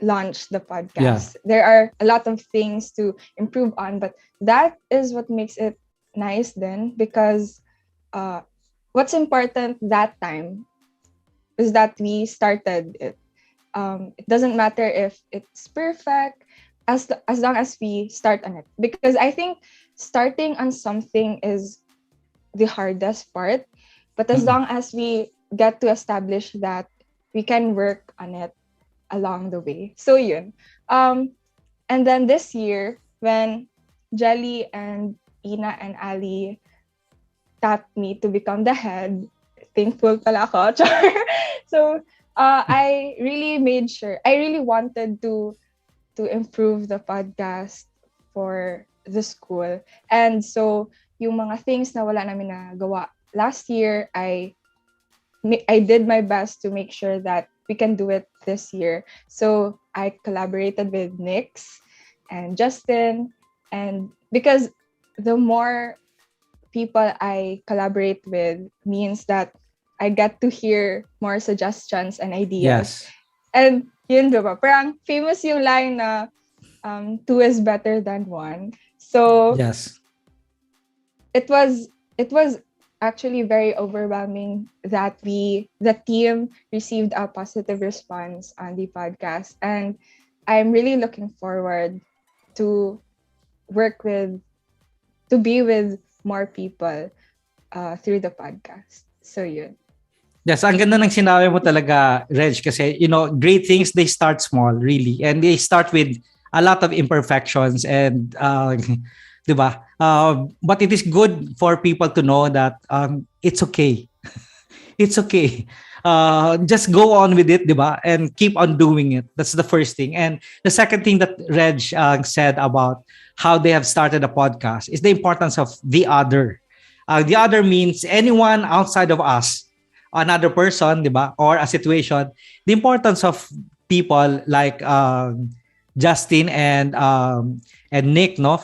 launched the podcast. Yeah. There are a lot of things to improve on, but that is what makes it nice then, because what's important that time is that we started it. It doesn't matter if it's perfect as long as we start on it, because I think starting on something is the hardest part, but as long as we get to establish that, we can work on it along the way. So yun. And then this year, when Jelly and Ina and Ali tapped me to become the head, thankful pala ako. So I really made sure. I really wanted to improve the podcast for the school. And so, yung mga things na wala namin nagawa last year, I did my best to make sure that we can do it this year. So, I collaborated with Nix and Justin. And because the more people I collaborate with means that I get to hear more suggestions and ideas. Yes. And yun, diba? Parang famous yung line na two is better than one. So Yes. it was actually very overwhelming that the team received a positive response on the podcast. And I'm really looking forward to be with more people through the podcast. So yun. Yes, ang ganda ng sinabi mo talaga, Reg, kasi, great things, they start small, really. And they start with a lot of imperfections and, di ba? But it is good for people to know that it's okay. It's okay. Just go on with it, di ba? And keep on doing it. That's the first thing. And the second thing that Reg said about how they have started a podcast is the importance of the other. The other means anyone outside of us, another person, di ba? Or a situation. The importance of people like Justin and Nick, no,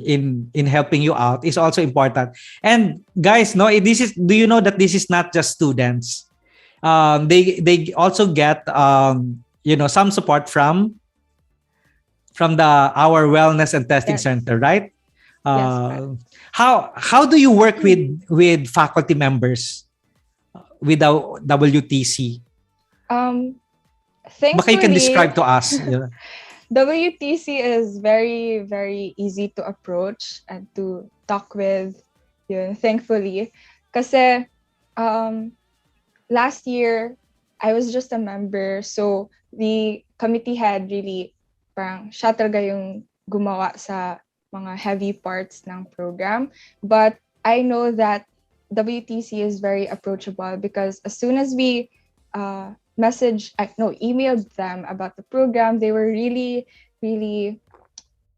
in helping you out is also important. And guys, no, do you know that this is not just students? They also get some support from our wellness and testing center, right? Yes. How do you work with faculty members with the WTC? Thankfully, Baka you can describe to us. WTC is very, very easy to approach and to talk with. Yun, thankfully. Kasi last year, I was just a member. So, the committee head really, parang siya talaga yung gumawa sa mga heavy parts ng program. But I know that WTC is very approachable because as soon as we emailed them about the program, they were really, really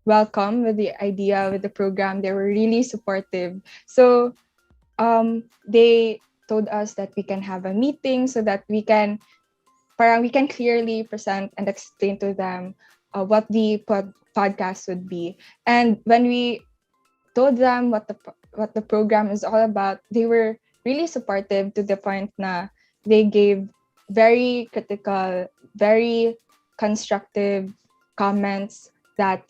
welcome with the idea, with the program. They were really supportive. So they told us that we can have a meeting so that we can clearly present and explain to them what the podcast would be. And when we told them what the program is all about, they were really supportive to the point na they gave very critical, very constructive comments that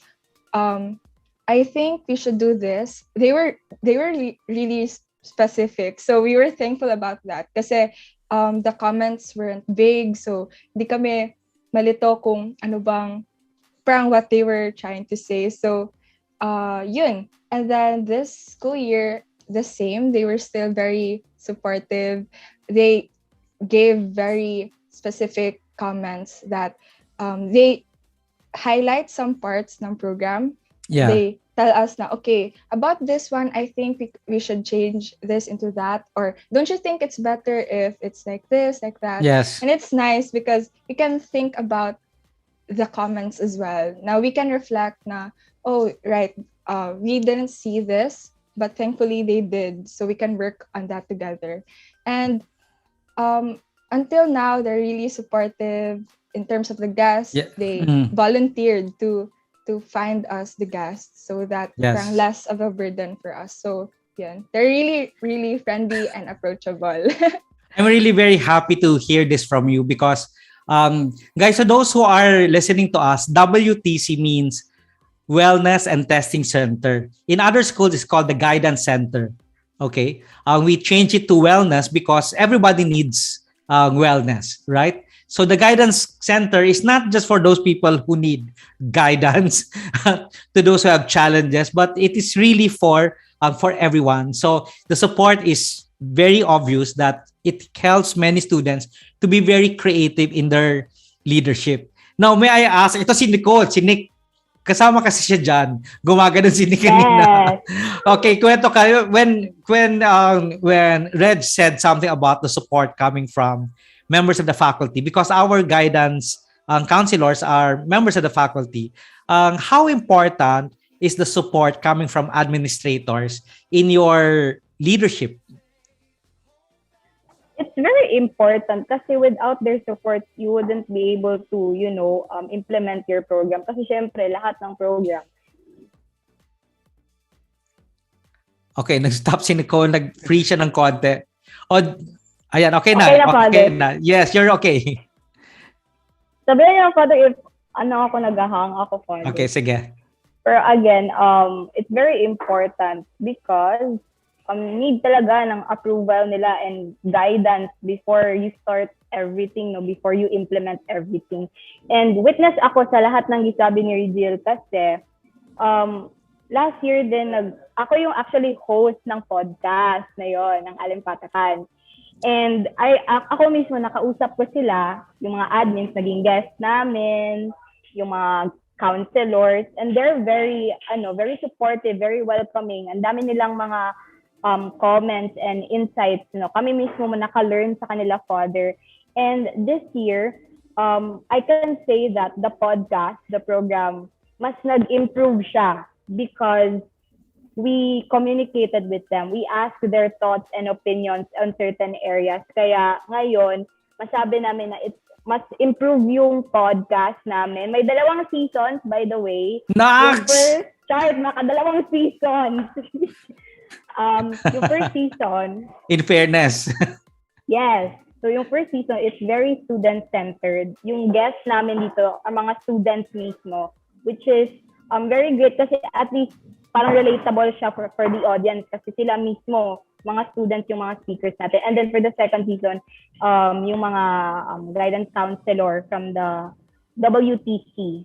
I think we should do this. They were really specific. So we were thankful about that kasi the comments weren't vague. So hindi kami malito kung ano bang parang what they were trying to say. So yun. And then this school year, the same. They were still very supportive. They gave very specific comments that they highlight some parts ng program. Yeah. They tell us na, okay, about this one, I think we should change this into that. Or don't you think it's better if it's like this, like that? Yes. And it's nice because we can think about the comments as well. Now we can reflect na, oh, right, we didn't see this, but thankfully they did. So we can work on that together. And until now, they're really supportive in terms of the guests. Yeah. They volunteered to find us the guests so that parang less of a burden for us. So yeah, they're really, really friendly and approachable. I'm really very happy to hear this from you because, guys, so those who are listening to us, WTC means Wellness and Testing Center. In other schools, it's called the Guidance Center. Okay, we change it to wellness because everybody needs wellness, right? So the Guidance Center is not just for those people who need guidance, to those who have challenges, but it is really for everyone. So the support is very obvious that it helps many students to be very creative in their leadership. Now, may I ask, ito si Nicole, si Nick, kasama kasi siya dyan. Gumagano si Nick kanina. Okay, kwento kayo. When Red said something about the support coming from members of the faculty, because our guidance counselors are members of the faculty, how important is the support coming from administrators in your leadership? It's very important kasi without their support, you wouldn't be able to, implement your program. Kasi syempre, lahat ng program. Okay, nag-stop si Nicole, nag-free siya ng konti. O, ayan, okay na. Okay na, Okay Father. na. Yes, you're okay. Sabihan niyo, Father, if ako nagahang ako, Father. Okay, sige. Pero again, it's very important because need talaga ng approval nila and guidance before you start everything, before you implement everything. And witness ako sa lahat ng gisabi ni Rejiel kasi last year din, ako yung actually host ng podcast na yon ng Alimpatakan. And ako mismo nakausap ko sila, yung mga admins, naging guest namin, yung mga counselors, and they're very supportive, very welcoming. Ang dami nilang mga comments and insights. Kami mismo naka-learn sa kanila, Father. And this year, I can say that the podcast, the program, mas nag-improve siya because we communicated with them. We asked their thoughts and opinions on certain areas. Kaya ngayon, masabi namin na it's mas improve yung podcast namin. May 2 seasons, by the way. Nax! Nakadalawang seasons. Yung first season. In fairness. Yes. So yung first season is very student-centered. Yung guests namin dito are mga students mismo, which is very great kasi at least parang relatable siya for the audience kasi sila mismo, mga students yung mga speakers natin. And then for the second season, yung mga guidance counselor from the WTC.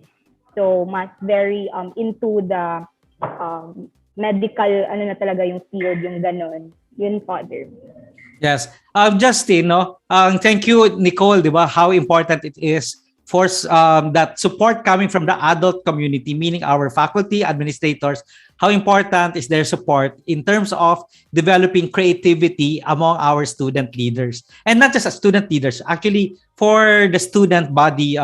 So mas very into the medical, na talaga yung field, yung ganon. Yun, Father. Yes. Justin, thank you, Nicole, di ba? How important it is for that support coming from the adult community, meaning our faculty, administrators. How important is their support in terms of developing creativity among our student leaders? And not just as student leaders, actually for the student body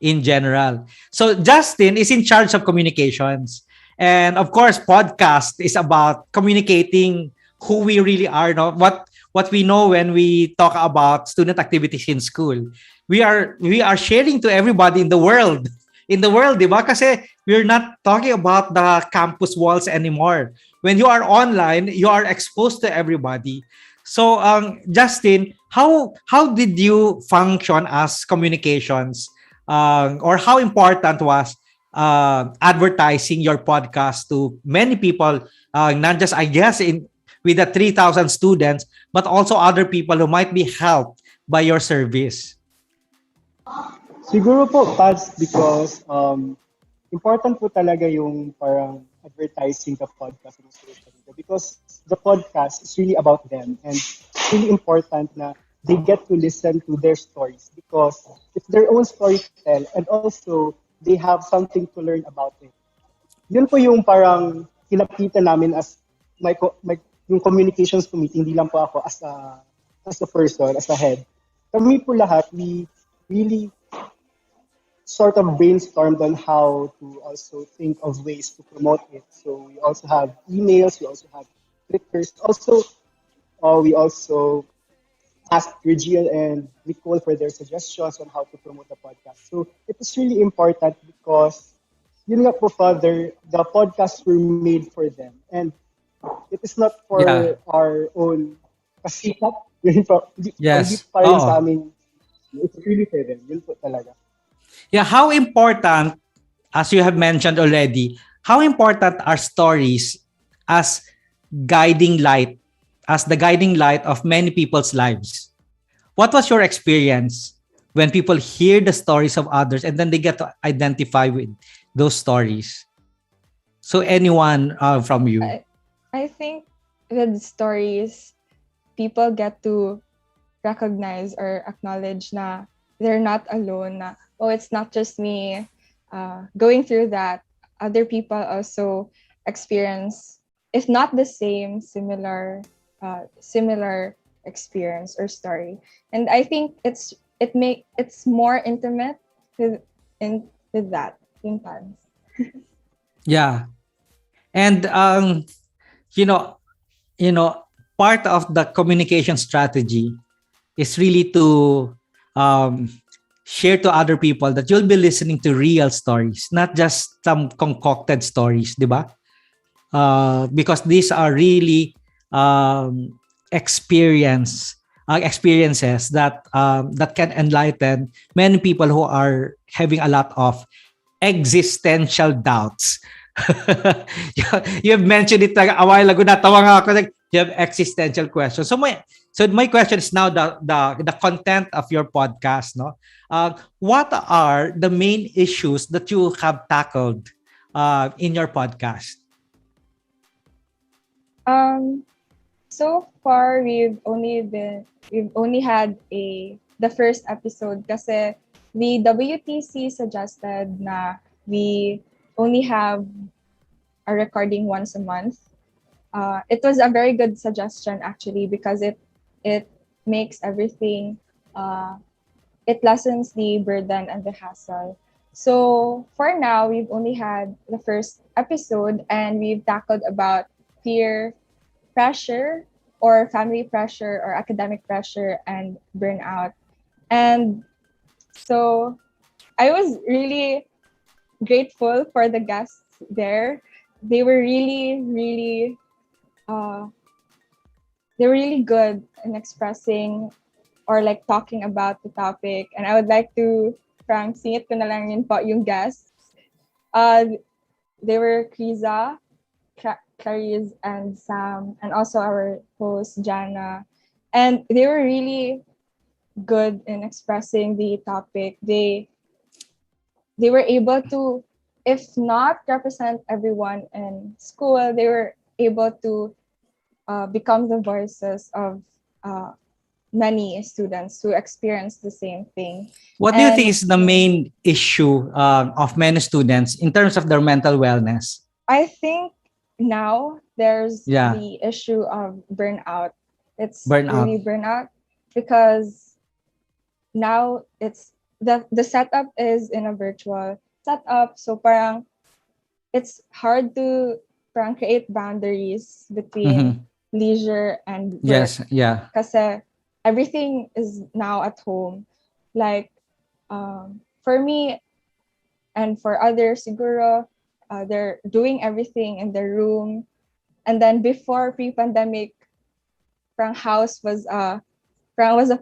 in general. So Justin is in charge of communications. And of course, podcast is about communicating who we really are, what we know when we talk about student activities in school. We are sharing to everybody in the world, di ba? Kasi we're not talking about the campus walls anymore. When you are online, you are exposed to everybody. So, Justin, how did you function as communications, or how important was advertising your podcast to many people, not just, I guess, with the 3,000 students, but also other people who might be helped by your service? Siguro po, Pads, because important po talaga yung parang advertising the podcast ng social media because the podcast is really about them and it's really important na they get to listen to their stories because it's their own story to tell and also they have something to learn about it. Yun po yung parang kinapitan namin as yung communications committee, hindi lang po ako as a person, as a head. Kami po lahat, we really sort of brainstormed on how to also think of ways to promote it. So we also have emails, we also have Twitters. Also, we also asked Rejiel and Nicole for their suggestions on how to promote the podcast. So it is really important because, yun nga po, Father, the podcasts were made for them. And it is not for our own kasikat. Yun po, Yes. Hindi pa rin sa amin. It's really for them. Yun po talaga. Yeah, how important, as you have mentioned already, how important are stories as guiding light, as the guiding light of many people's lives? What was your experience when people hear the stories of others and then they get to identify with those stories? So anyone from you? I think with stories, people get to recognize or acknowledge na they're not alone, na, oh, it's not just me going through that. Other people also experience, if not the same, similar experience or story. And I think it's more intimate with that in pads. Yeah. And you know, you know, part of the communication strategy is really to um, share to other people that you'll be listening to real stories, not just some concocted stories, di ba? Because these are really um, experience experiences that can enlighten many people who are having a lot of existential doubts. You have mentioned it like a while ago. Natawa nga ako, like you have existential questions. So my question is now the content of your podcast. No, what are the main issues that you have tackled in your podcast? So far we've only had the first episode kasi the WTC suggested na we only have a recording once a month. It was a very good suggestion actually because it makes everything it lessens the burden and the hassle. So for now, we've only had the first episode and we've tackled about peer pressure or family pressure or academic pressure and burnout. And so I was really grateful for the guests there. They were uh, really good in expressing or like talking about the topic. And I would like to singit ko na lang yun po yung guests. They were Kriza, Clarice, and Sam, and also our host, Jana. And they were really good in expressing the topic. They were able to, if not represent everyone in school, they were able to become the voices of many students who experience the same thing. What do you think is the main issue of many students in terms of their mental wellness? I think now there's the issue of burnout. It's really burnout because now it's the setup is in a virtual setup. So parang it's hard to create boundaries between leisure and work. Yes, yeah. Kasi everything is now at home. Like for me and for others, siguro, they're doing everything in their room. And then before pre-pandemic, house was a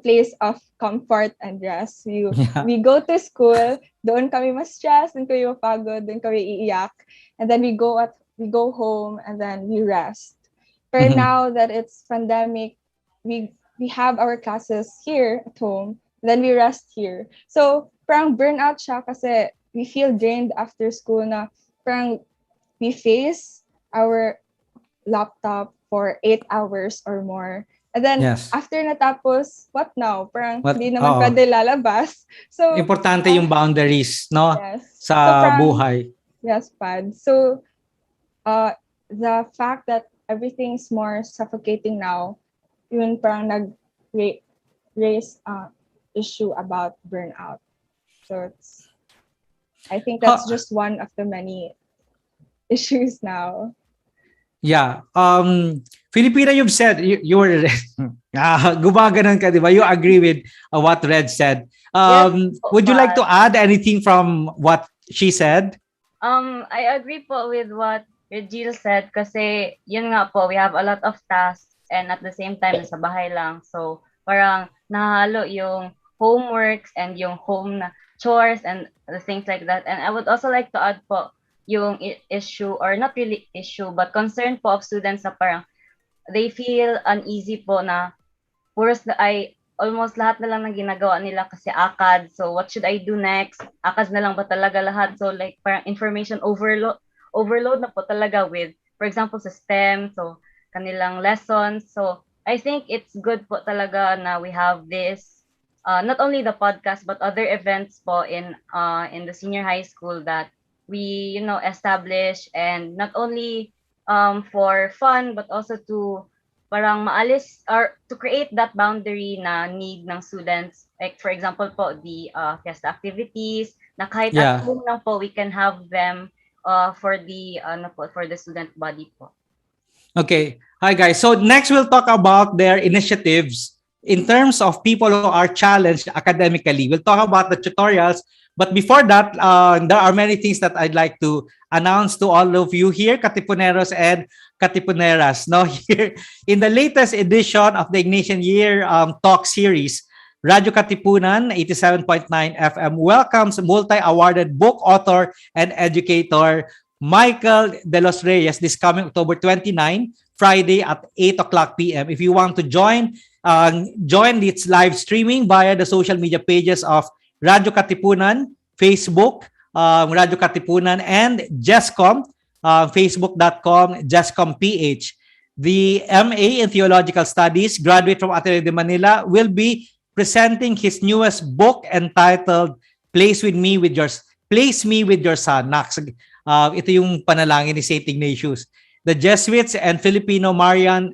place of comfort and rest. We go to school, doon kami ma-stress, doon kami mapagod, doon kami iiyak. And then we go home and then we rest. But now that it's pandemic, we have our classes here at home, then we rest here. So burnout siya kasi we feel drained after school na we face our laptop for 8 hours or more. And then after natapos, what now? Hindi naman pwede lalabas. So importante yung boundaries, no? Yes. Sa buhay. Yes, Pad. So the fact that everything's more suffocating now, yun raise issue about burnout. So I think that's just one of the many issues now. Yeah. Philipina, you've said you were gumaganon ka, di ba? You agree with what Red said. Yes, would you like to add anything from what she said? I agree po with what Rejiel said kasi yun nga po, we have a lot of tasks and at the same time sa bahay lang. So parang nahalo yung homeworks and yung home na chores and the things like that. And I would also like to add po yung issue, or not really issue, but concern po of students na parang they feel uneasy po na almost lahat na lang ng ginagawa nila kasi ACAD. So what should I do next? ACAD na lang ba talaga lahat? So like parang information overload na po talaga with, for example, sa STEM, so kanilang lessons. So I think it's good po talaga na we have this, not only the podcast, but other events po in the senior high school that we, establish, and not only for fun, but also to parang maalis or to create that boundary na need ng students. Like for example po, the fiesta activities na kahit at Yeah. home lang po, we can have them for the ano po, for the student body po. Okay. Hi, guys. So next we'll talk about their initiatives in terms of people who are challenged academically. We'll talk about the tutorials. But before that, there are many things that I'd like to announce to all of you here, Katipuneros and Katipuneras. Now, here in the latest edition of the Ignition Year Talk Series, Radio Katipunan 87.9 FM welcomes multi-awarded book author and educator Michael De Los Reyes this coming October 29, Friday at 8 o'clock p.m. If you want to join its live streaming via the social media pages of Radio Katipunan, Facebook, Radio Katipunan, and JESCOM, facebook.com, jescom.ph. The MA in Theological Studies, graduate from Ateneo de Manila, will be presenting his newest book entitled Place Me with Your Son. Ito yung panalangin ni St. Ignatius. The Jesuits and Filipino Marian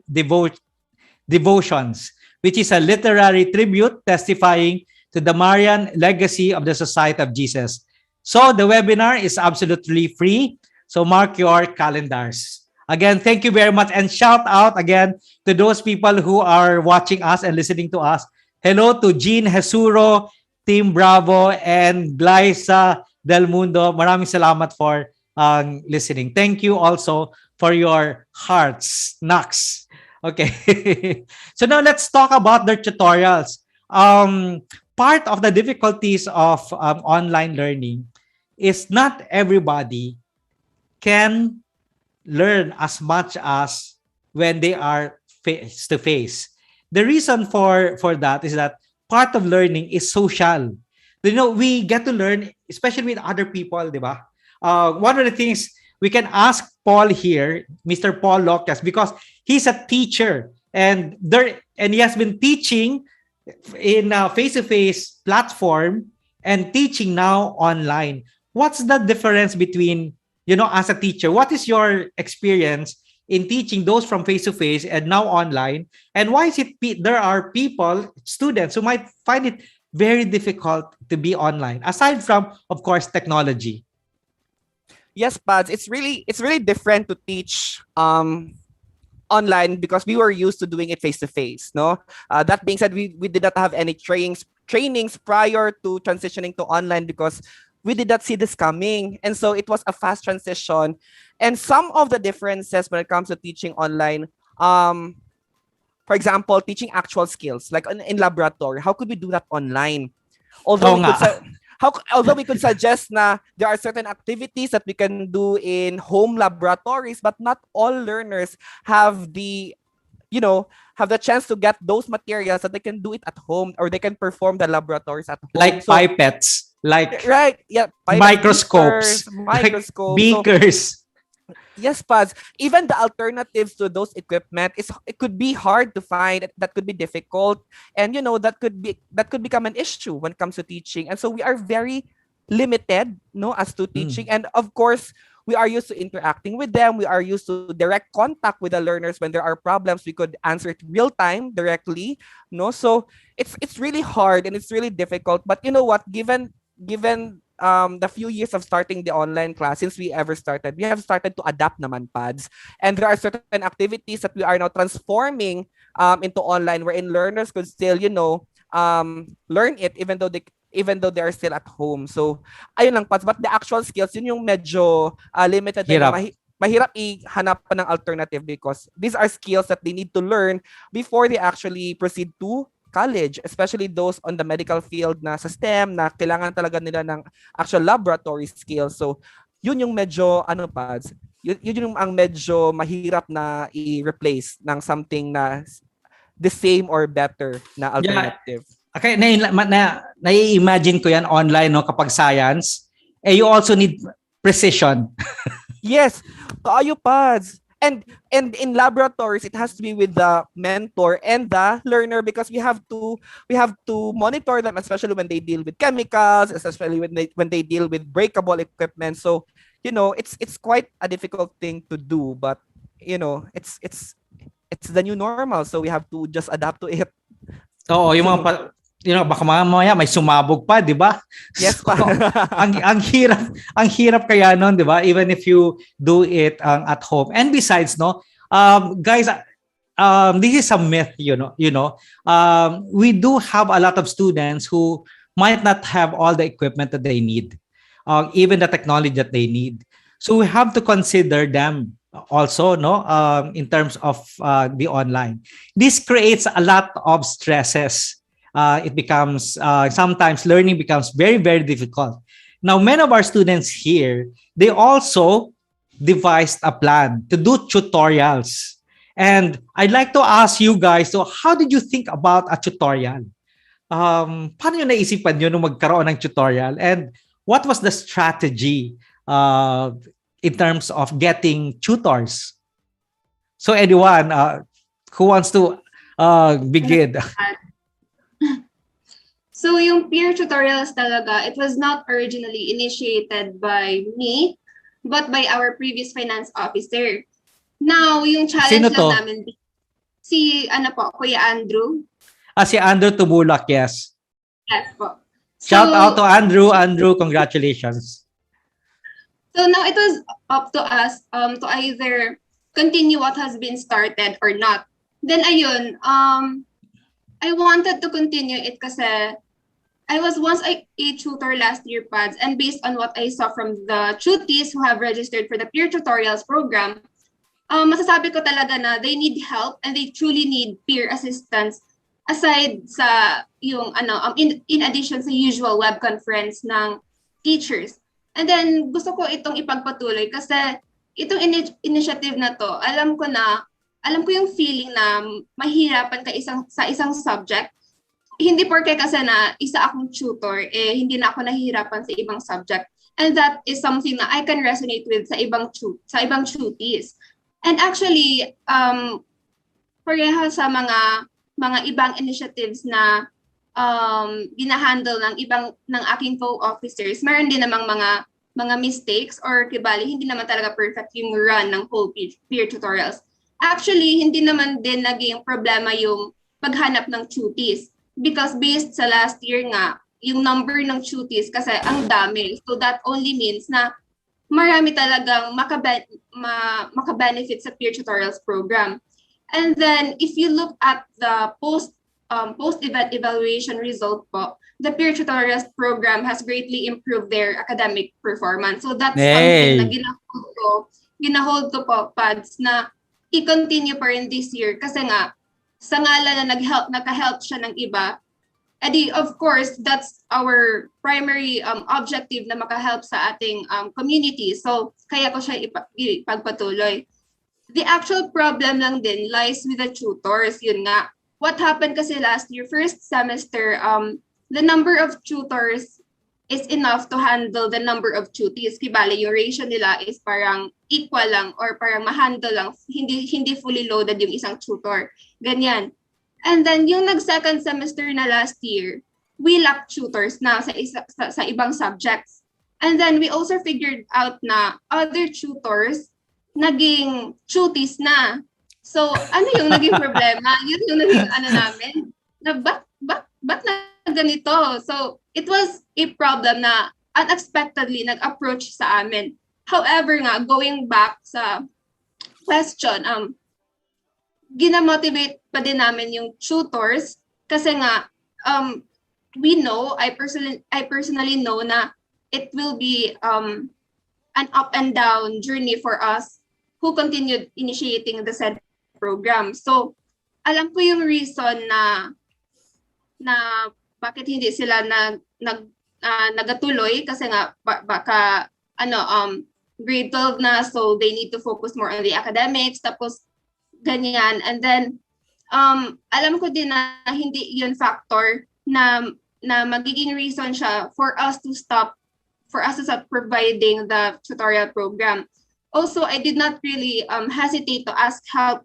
Devotions, which is a literary tribute testifying to the Marian legacy of the Society of Jesus. So the webinar is absolutely free. So mark your calendars. Again, thank you very much. And shout out again to those people who are watching us and listening to us. Hello to Jean Jesuro, Team Bravo, and Glyza Del Mundo. Maraming salamat for listening. Thank you also for your hearts, knocks. Okay. So now let's talk about their tutorials. Part of the difficulties of online learning is not everybody can learn as much as when they are face to face. The reason for that is that part of learning is social. You know, we get to learn, especially with other people, di ba? One of the things we can ask Paul here, Mr. Paul Loquias, because he's a teacher and he has been teaching in a face-to-face platform and teaching now online. What's the difference between, as a teacher, what is your experience in teaching those from face-to-face and now online? And why is it there are students who might find it very difficult to be online, aside from, of course, technology? Yes, Pads, it's really different to teach online because we were used to doing it face to face. No, that being said, we did not have any trainings prior to transitioning to online because we did not see this coming, and so it was a fast transition. And some of the differences when it comes to teaching online, for example, teaching actual skills like in laboratory, how could we do that online? Although we could suggest na there are certain activities that we can do in home laboratories, but not all learners have the chance to get those materials that they can do it at home or they can perform the laboratories at home. Like pipettes, like right, yeah, microscopes, beakers. Yes, Pads. Even the alternatives to those equipment it could be hard to find. That could be difficult, and that could become an issue when it comes to teaching. And so we are very limited, as to teaching. And of course, we are used to interacting with them. We are used to direct contact with the learners when there are problems. We could answer it real time directly. So it's really hard and it's really difficult. But you know what? Given the few years of starting the online class, since we ever started, we have started to adapt naman, Pads. And there are certain activities that we are now transforming into online wherein learners could still, learn it even though they are still at home. So, ayun lang, Pads. But the actual skills, yun yung medyo limited. Mahirap ihanap pa ng alternative because these are skills that they need to learn before they actually proceed to college, especially those on the medical field na sa STEM na kailangan talaga nila ng actual laboratory skills. So, yun yung medyo, Pads, yun yung ang medyo mahirap na i-replace ng something na the same or better na alternative. Yeah. Okay, nai-imagine ko yan online, kapag science, you also need precision. Yes, kaayo, Pads. And in laboratories, it has to be with the mentor and the learner because we have to monitor them, especially when they deal with chemicals, especially when they deal with breakable equipment. So, it's quite a difficult thing to do, but it's it's the new normal, so we have to just adapt to it. Oo, yung mga baka mamaya may sumabog pa, 'di ba? Yes, So, pa. ang hirap kaya noon, 'di ba? Even if you do it at home. And besides, no, guys, this is a myth, we do have a lot of students who might not have all the equipment that they need, even the technology that they need. So we have to consider them also, no, in terms of the online. This creates a lot of stresses. It becomes sometimes learning becomes very, very difficult. Now, many of our students here, they also devised a plan to do tutorials. And I'd like to ask you guys, so how did you think about a tutorial? Paano nyo naisipan nyo nung magkaroon ng tutorial? And what was the strategy in terms of getting tutors? So anyone, who wants to begin? So yung peer tutorials talaga, it was not originally initiated by me, but by our previous finance officer. Now, yung challenge Sino to? lang namin, si Kuya Andrew. Si Andrew Tumulak, yes. Yes po. Shout out to Andrew. Andrew, congratulations. So now it was up to us to either continue what has been started or not. Then ayun, I wanted to continue it kasi I was once a tutor last year, Pads, and based on what I saw from the tutees who have registered for the peer tutorials program, masasabi ko talaga na they need help and they truly need peer assistance aside sa yung in addition sa usual web conference ng teachers. And then gusto ko itong ipagpatuloy kasi itong initiative na to, alam ko yung feeling na mahirapan ka sa isang subject. Hindi porke kasi na isa akong tutor, hindi na ako nahihirapan sa ibang subject. And that is something na I can resonate with sa ibang tutees. And actually, pareha sa mga ibang initiatives na ginahandle ng aking co-officers, meron din namang mga mistakes or kibali, hindi naman talaga perfect yung run ng whole peer tutorials. Actually, hindi naman din naging problema yung paghanap ng tutees. Because based sa last year nga, yung number ng tutees kasi ang dami. So that only means na marami talagang makabenefit sa peer tutorials program. And then if you look at the post-event evaluation result po, the peer tutorials program has greatly improved their academic performance. So that's something na ginahold ko po, Pads, na i-continue pa rin this year kasi nga sa ngalan na naka-help siya ng iba, edi of course that's our primary objective na maka-help sa ating community. So kaya ko siya ipagpatuloy. The actual problem lang din lies with the tutors. Yun nga, what happened kasi last year, first semester, the number of tutors is enough to handle the number of tutees. Kibali, yung ratio nila is parang equal lang or parang ma-handle lang. Hindi fully loaded yung isang tutor. Ganyan. And then, yung nag-second semester na last year, we lack tutors na sa ibang subjects. And then, we also figured out na other tutors naging tutees na. So, ano yung naging problema? Yun yung naging namin. Na ba't na ganito? So, it was a problem na unexpectedly nag-approach sa amin. However nga, going back sa question, gina-motivate pa din namin yung tutors kasi nga, we know, I personally know na it will be an up and down journey for us who continued initiating the said program. So, alam ko yung reason na bakit hindi sila nagatuloy kasi nga baka grade 12 na, so they need to focus more on the academics, tapos ganyan. And then alam ko din na hindi yun factor na magiging reason siya for us to stop providing the tutorial program. Also, I did not really hesitate to ask help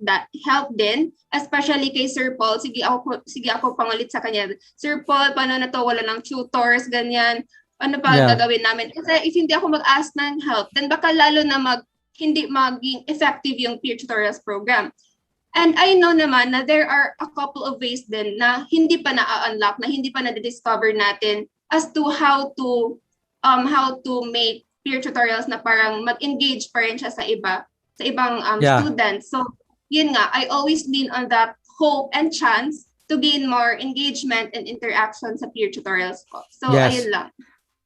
din, especially kay Sir Paul. Sige ako pangulit sa kanya. Sir Paul, paano na to? Wala ng tutors, ganyan. Ano pa gagawin namin? Kasi if hindi ako mag-ask ng help, then baka lalo na hindi maging effective yung peer tutorials program. And I know naman na there are a couple of ways din na hindi pa na-unlock, na hindi pa na-discover natin as to how to make peer tutorials na parang mag-engage pa rin siya sa ibang students. So, yun nga, I always lean on that hope and chance to gain more engagement and interaction sa peer tutorials ko. So, ayun lang.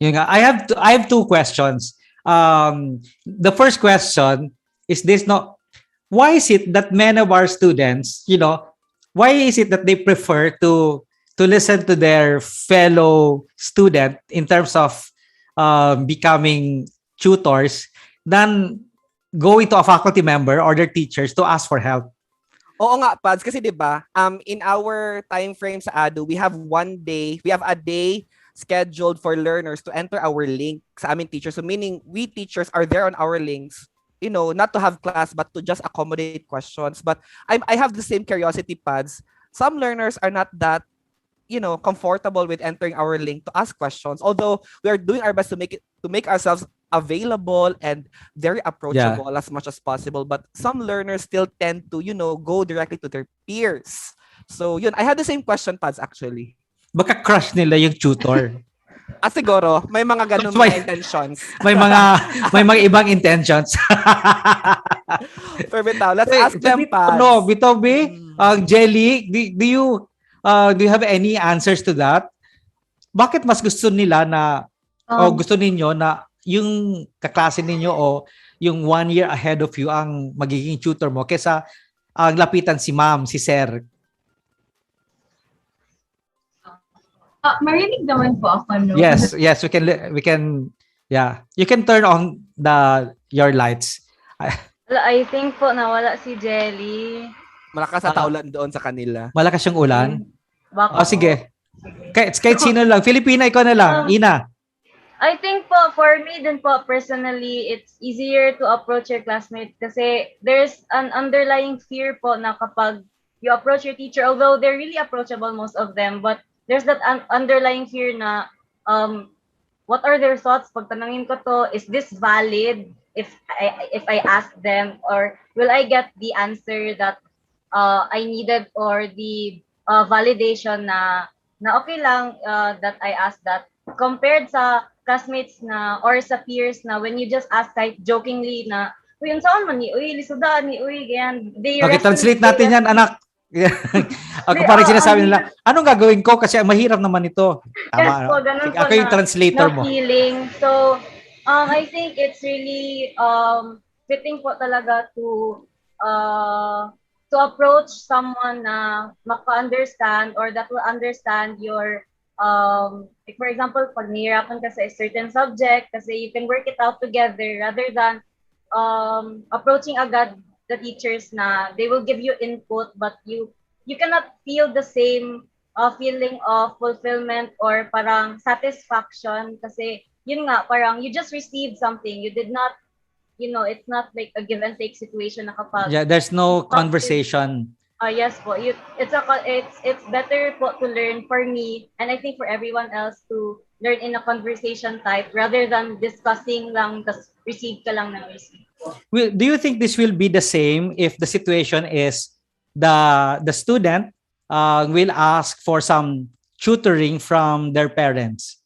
Yun nga. I have two questions. The first question is this, no? Why is it that many of our students, why is it that they prefer to listen to their fellow student in terms of becoming tutors than going to a faculty member or their teachers to ask for help? Oo nga, Pads, kasi 'di ba, in our time frame sa ADU, we have a day scheduled for learners to enter our link sa aming teachers. So meaning we teachers are there on our links, not to have class but to just accommodate questions. But I have the same curiosity, Pads. Some learners are not that comfortable with entering our link to ask questions, although we are doing our best to make ourselves available and very approachable as much as possible. But some learners still tend to go directly to their peers. So yun, I had the same question, Pads, actually. Baka crush nila yung tutor. Siguro may mga ganung mga intentions. may mga ibang intentions. Pero bitaw, let's ask them, Pads. No, bitaw, Jelly, do you have any answers to that? Bakit mas gusto nila na o gusto ninyo na yung kaklase ninyo o yung 1 year ahead of you ang magiging tutor mo kaysa lapitan si ma'am, si sir? Marinig naman po ako, no? Yes, we can, yeah. You can turn on your lights. I think po nawala si Jelly. Malakas sa taulan doon sa kanila. Malakas yung ulan? Baka sige. Kahit sino lang. Philipina, ikaw na lang. Ina. I think po, for me din po, personally, it's easier to approach your classmates kasi there's an underlying fear po na kapag you approach your teacher, although they're really approachable, most of them, but there's that underlying fear na what are their thoughts pag tanungin ko to, is this valid if I ask them, or will I get the answer that I needed, or the validation na okay lang that I asked that, compared sa classmates na or sa peers na when you just ask kahit jokingly na uy, saan man ni uy lisudan ni uy ganyan. Okay, translate natin yan, anak. Ako parang sinasabi nila, anong gagawin ko kasi mahirap naman ito. Tama. Yes po, ganun po ako yung translator mo. Feeling. So, I think it's really fitting po talaga to approach someone na maka-understand or that will understand your like for example, pag nahihirapan ka sa a certain subject kasi you can work it out together rather than approaching agad the teachers na they will give you input but you cannot feel the same feeling of fulfillment or parang satisfaction kasi yun nga, parang you just received something, you did not, it's not like a give and take situation na kapag there's no conversation. Yes po. It's better po to learn for me, and I think for everyone else, to learn in a conversation type rather than discussing lang tas receive ka lang ng receive. Do you think this will be the same if the situation is the student will ask for some tutoring from their parents?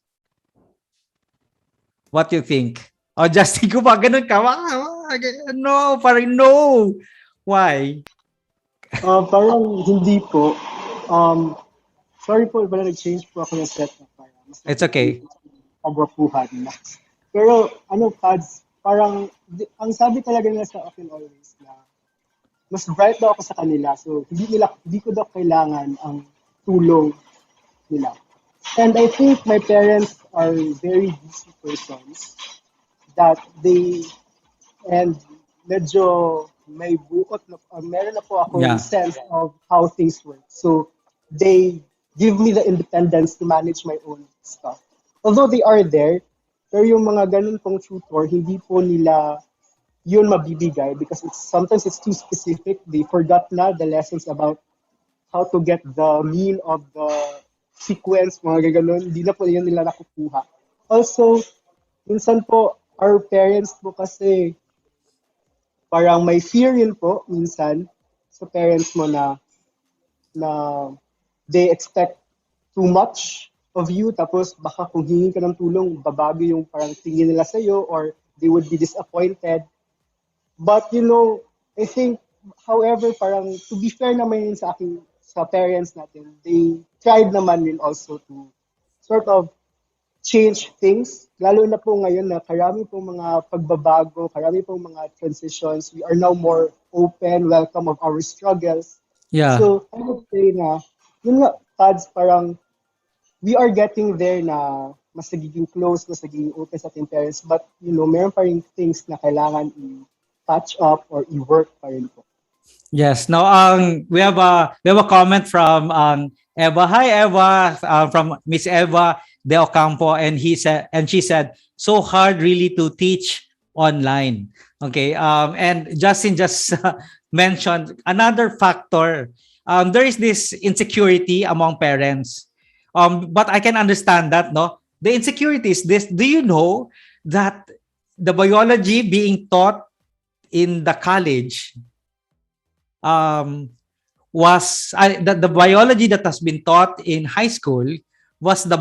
What do you think? O Justin, kung ba ganun ka? No, parang no. Why? Parang hindi po. Sorry po, pala nag-change po ako ng setup. It's okay. Pagwapuhan na. Pero Pads, parang ang sabi talaga nila sa akin always na mas bright daw ako sa kanila. So hindi ko daw kailangan ang tulong nila. And I think my parents are very busy persons that medyo may buot na, meron na po ako sense of how things work. So, they give me the independence to manage my own stuff. Although they are there, pero yung mga ganun pong tutor, hindi po nila yun mabibigay because sometimes it's too specific. They forgot na the lessons about how to get the mean of the sequence, mga gano'n. Hindi na po yun nila nakukuha. Also, minsan po, our parents po kasi parang may fear yun po minsan. sa parents mo na they expect too much of you, tapos baka kung hingin ka ng tulong, babago yung parang tingin nila sa'yo, or they would be disappointed. But I think, however, parang to be fair naman yun sa parents natin, they tried naman din also to sort of change things. Lalo na po ngayon na karami pong mga pagbabago, karami pong mga transitions. We are now more open, welcome of our struggles. Yeah. So, I would say na, yun nga, Pads, parang we are getting there na mas nagiging close, mas nagiging open sa ating parents. But, meron pa rin things na kailangan i-patch up or i-work pa rin po. Yes. Now, we have a comment from Eva. Hi, Eva. From Miss Eva De Ocampo, and she said, so hard really to teach online. Okay. And Justin just mentioned another factor. There is this insecurity among parents. But I can understand that, no? The insecurity is this. Do you know that the biology being taught in the college was the biology that has been taught in high school was the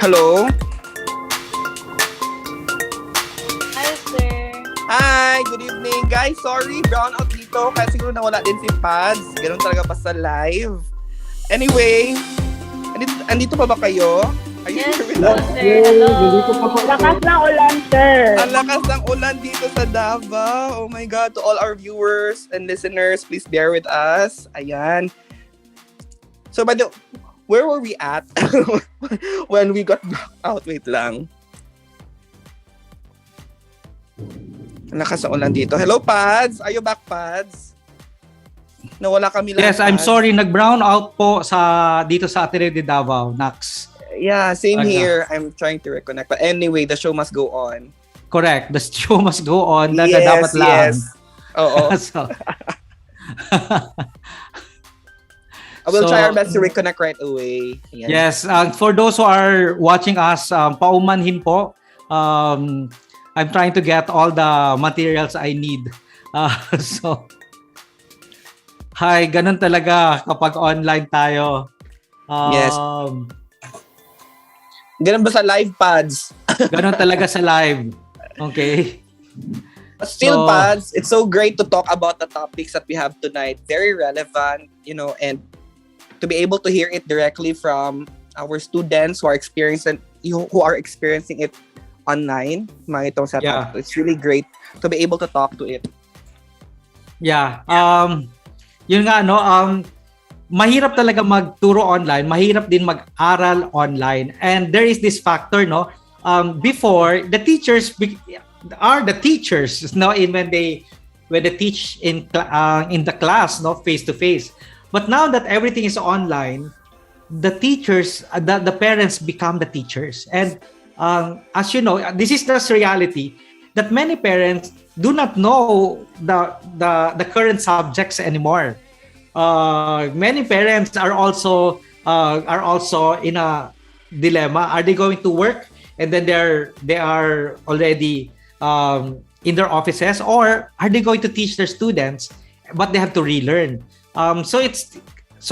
Hello? Hi, sir. Hi! Good evening, guys. Sorry, brown out dito. Kaya siguro nawala din si Pads. Ganun talaga pa sa live. Anyway, andito pa ba kayo? Are you here with us? Sir, hello. Lakas ng ulan, sir. Ang lakas ng ulan dito sa Davao. Oh my God. To all our viewers and listeners, please bear with us. Ayan. So, where were we at when we got blocked out? Wait lang. Ang lakas ng ulan dito. Hello, Pads. Are you back, Pads? Nawala kami lang. Yes, I'm sorry. Nag-brown out po dito sa Ateneo de Davao, Nax. Yeah, same here. I'm trying to reconnect. But anyway, the show must go on. Correct. The show must go on. Yes, Dapat lang. yes. Oo. So, I will try our best to reconnect right away. Ayan. Yes, for those who are watching us, paumanhin po. I'm trying to get all the materials I need. So, hi, ganun talaga kapag online tayo. Yes. Ganun ba sa live, Pads? Ganun talaga sa live. Okay? But still, Pads, it's so great to talk about the topics that we have tonight. Very relevant, and to be able to hear it directly from our students who are experiencing it online. Mga itong setup. Yeah. It's really great to be able to talk to it. Yeah. Yun nga, no? mahirap talaga magturo online, mahirap din mag-aral online. And there is this factor, no? Before, the teachers are the teachers, no? When they teach in the class, no, face to face. But now that everything is online, the teachers, the parents become the teachers. And as you know, this is just reality that many parents do not know the current subjects anymore. Many parents are also in a dilemma. Are they going to work and then they are already in their offices, or are they going to teach their students but they have to relearn? So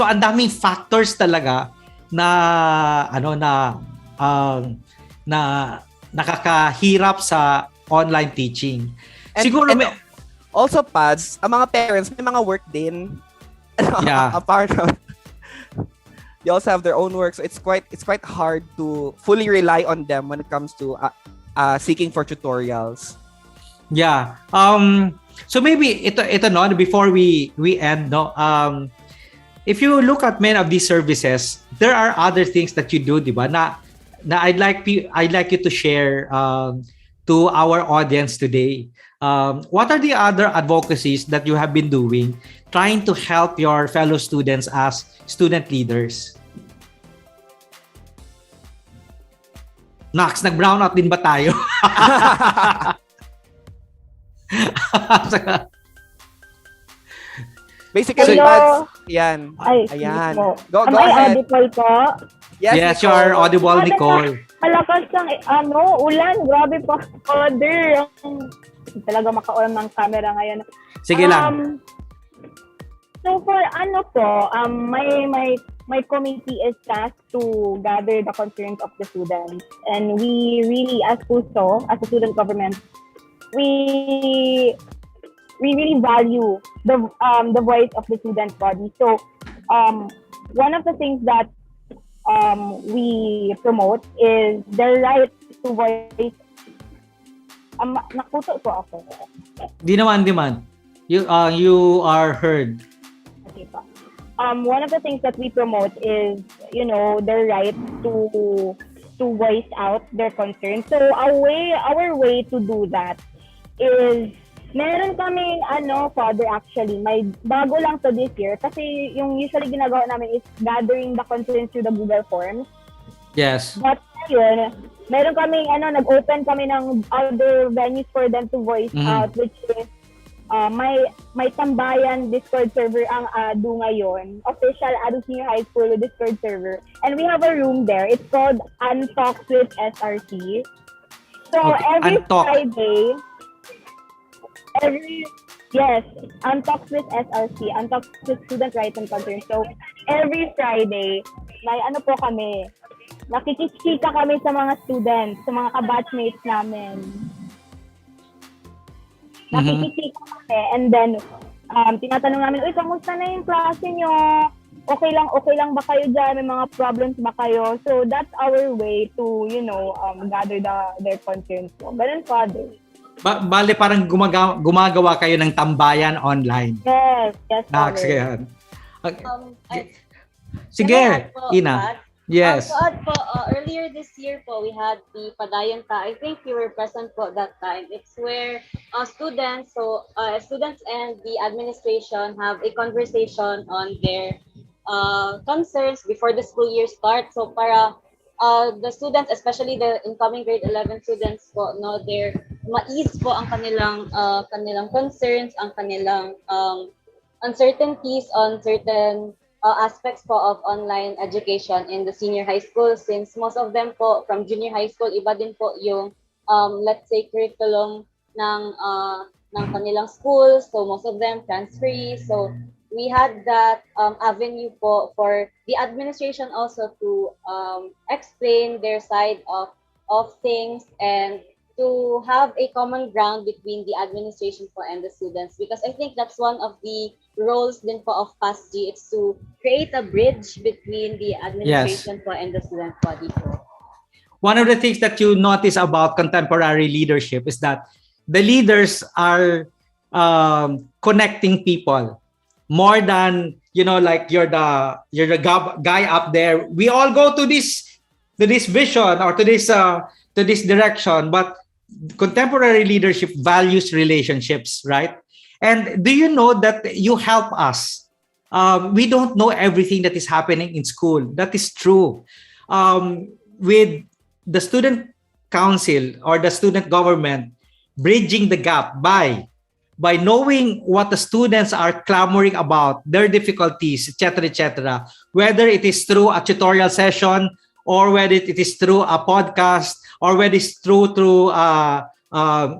ang daming factors talaga na nakakahirap sa online teaching. Siguro also, Pads, ang mga parents may mga work din. Yeah. Apart from, they also have their own work, so it's quite hard to fully rely on them when it comes to seeking for tutorials. Yeah. So maybe ito no, before we end, no, if you look at many of these services, there are other things that you do, di ba? Na I'd like you to share to our audience today. What are the other advocacies that you have been doing, trying to help your fellow students as student leaders? Nax, nag-brown out din ba tayo? Basically, Hello. yan. Ayan. Go Am I ahead. audible po? Yes, you are audible, Nicole. Malakas ng ulan. Grabe po. Father. Talaga makaulan ng camera ngayon. Sige lang. So for my committee is tasked to gather the concerns of the students, and we really, as PUSO, as a student government, we really value the voice of the student body. So one of the things that we promote is the right to voice. Nakuto po ako. Di naman. You are heard. Okay pa. One of the things that we promote is, the right to voice out their concerns. So our way to do that is, meron kaming Father, actually, may bago lang to this year kasi yung usually ginagawa namin is gathering the concerns through the Google Forms. Yes. But ngayon, meron kaming nag-open kami ng other venues for them to voice out, which is may tambayan Discord server ang ADU ngayon, official ADU Senior High School Discord server, and we have a room there. It's called Untalk with SRC. So every Friday, Untalk with SRC, Untalk with Student Rights and Concerns. So every Friday, may kami, nakikita kami sa mga students, sa mga kabatchmates namin. Nakikita kami, and then tinatanong namin, kamusta na yung klase nyo? Okay lang ba kayo dyan? May mga problems ba kayo? So that's our way to, gather their concerns. So, ganun, Father. Bale, parang gumagawa kayo ng tambayan online. Yes, Father. Sige, Ina. Yes. Earlier this year we had the Padayon Ta. I think you were present that time. It's where students and the administration have a conversation on their concerns before the school year starts. So para the students, especially the incoming grade 11 students their ma-ease po ang kanilang concerns, ang kanilang uncertainties on certain aspects po of online education in the senior high school, since most of them po from junior high school, iba din po yung let's say curriculum ng kanilang school, so most of them transferee. So we had that avenue po for the administration also to explain their side of things and to have a common ground between the administration po and the students, because I think that's one of the roles din po of PASG. It's to create a bridge between the administration po and the student body po. One of the things that you notice about contemporary leadership is that the leaders are connecting people more than, like you're the guy up there. We all go to this vision or to this direction, but contemporary leadership values relationships, right? And do you know that you help us? We don't know everything that is happening in school. That is true. With the student council or the student government bridging the gap by knowing what the students are clamoring about, their difficulties, etc., whether it is through a tutorial session or whether it is through a podcast or whether it's through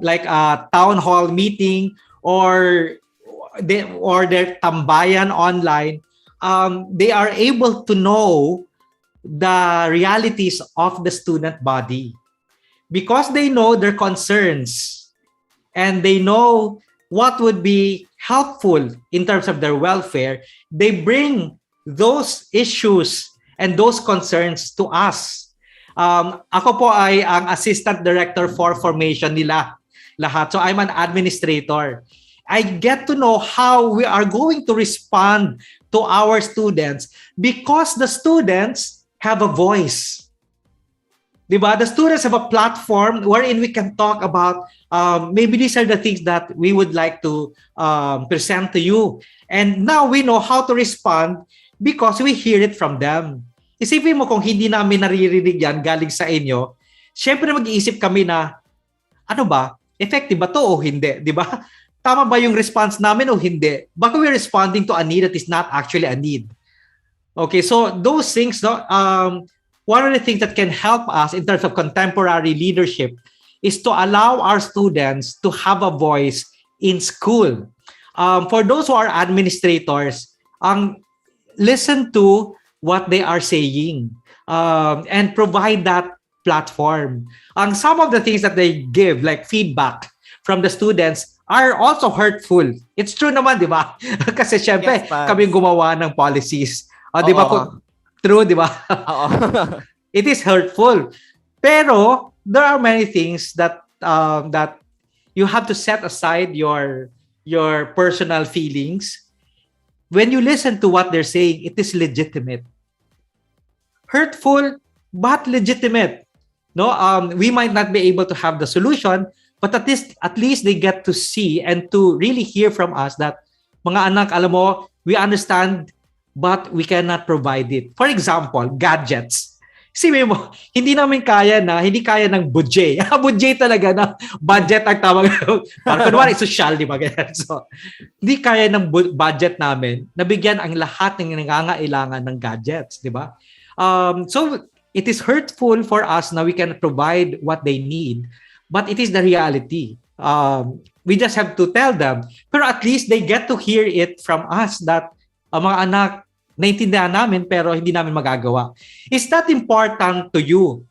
like a town hall meeting or their tambayan online, they are able to know the realities of the student body because they know their concerns and they know what would be helpful in terms of their welfare. They bring those issues and those concerns to us. Ako po ay ang assistant director for formation nila lahat. So I'm an administrator. I get to know how we are going to respond to our students because the students have a voice. Diba? The students have a platform wherein we can talk about maybe these are the things that we would like to present to you. And now we know how to respond because we hear it from them. Isipin mo kung hindi namin naririnig yan galing sa inyo, syempre mag-iisip kami na, ano ba? Effective ba to o hindi? Diba? Tama ba yung response namin o hindi? Baka we're responding to a need that is not actually a need. Okay, so those things, no, one of the things that can help us in terms of contemporary leadership is to allow our students to have a voice in school. For those who are administrators, listen to what they are saying and provide that platform. Some of the things that they give, like feedback from the students, are also hurtful. It's true naman, di ba? Kasi syempre, kami gumawa ng policies. Di ba po? True, di ba? It is hurtful. Pero there are many things that you have to set aside your personal feelings. When you listen to what they're saying, it is legitimate. Hurtful, but legitimate. No, we might not be able to have the solution, but at least they get to see and to really hear from us that, mga anak, alam mo, we understand, but we cannot provide it. For example, gadgets. Sabi mo, hindi kaya ng budget. Budget talaga na budget ang tawag. Parang kunwari, social, di ba? So, hindi kaya ng budget namin na bigyan ang lahat ng nangangailangan ng gadgets, di ba? So, it is hurtful for us na we can provide what they need, but it is the reality. We just have to tell them. Pero at least they get to hear it from us that mga anak, naintindihan namin pero hindi namin magagawa. Is that important to you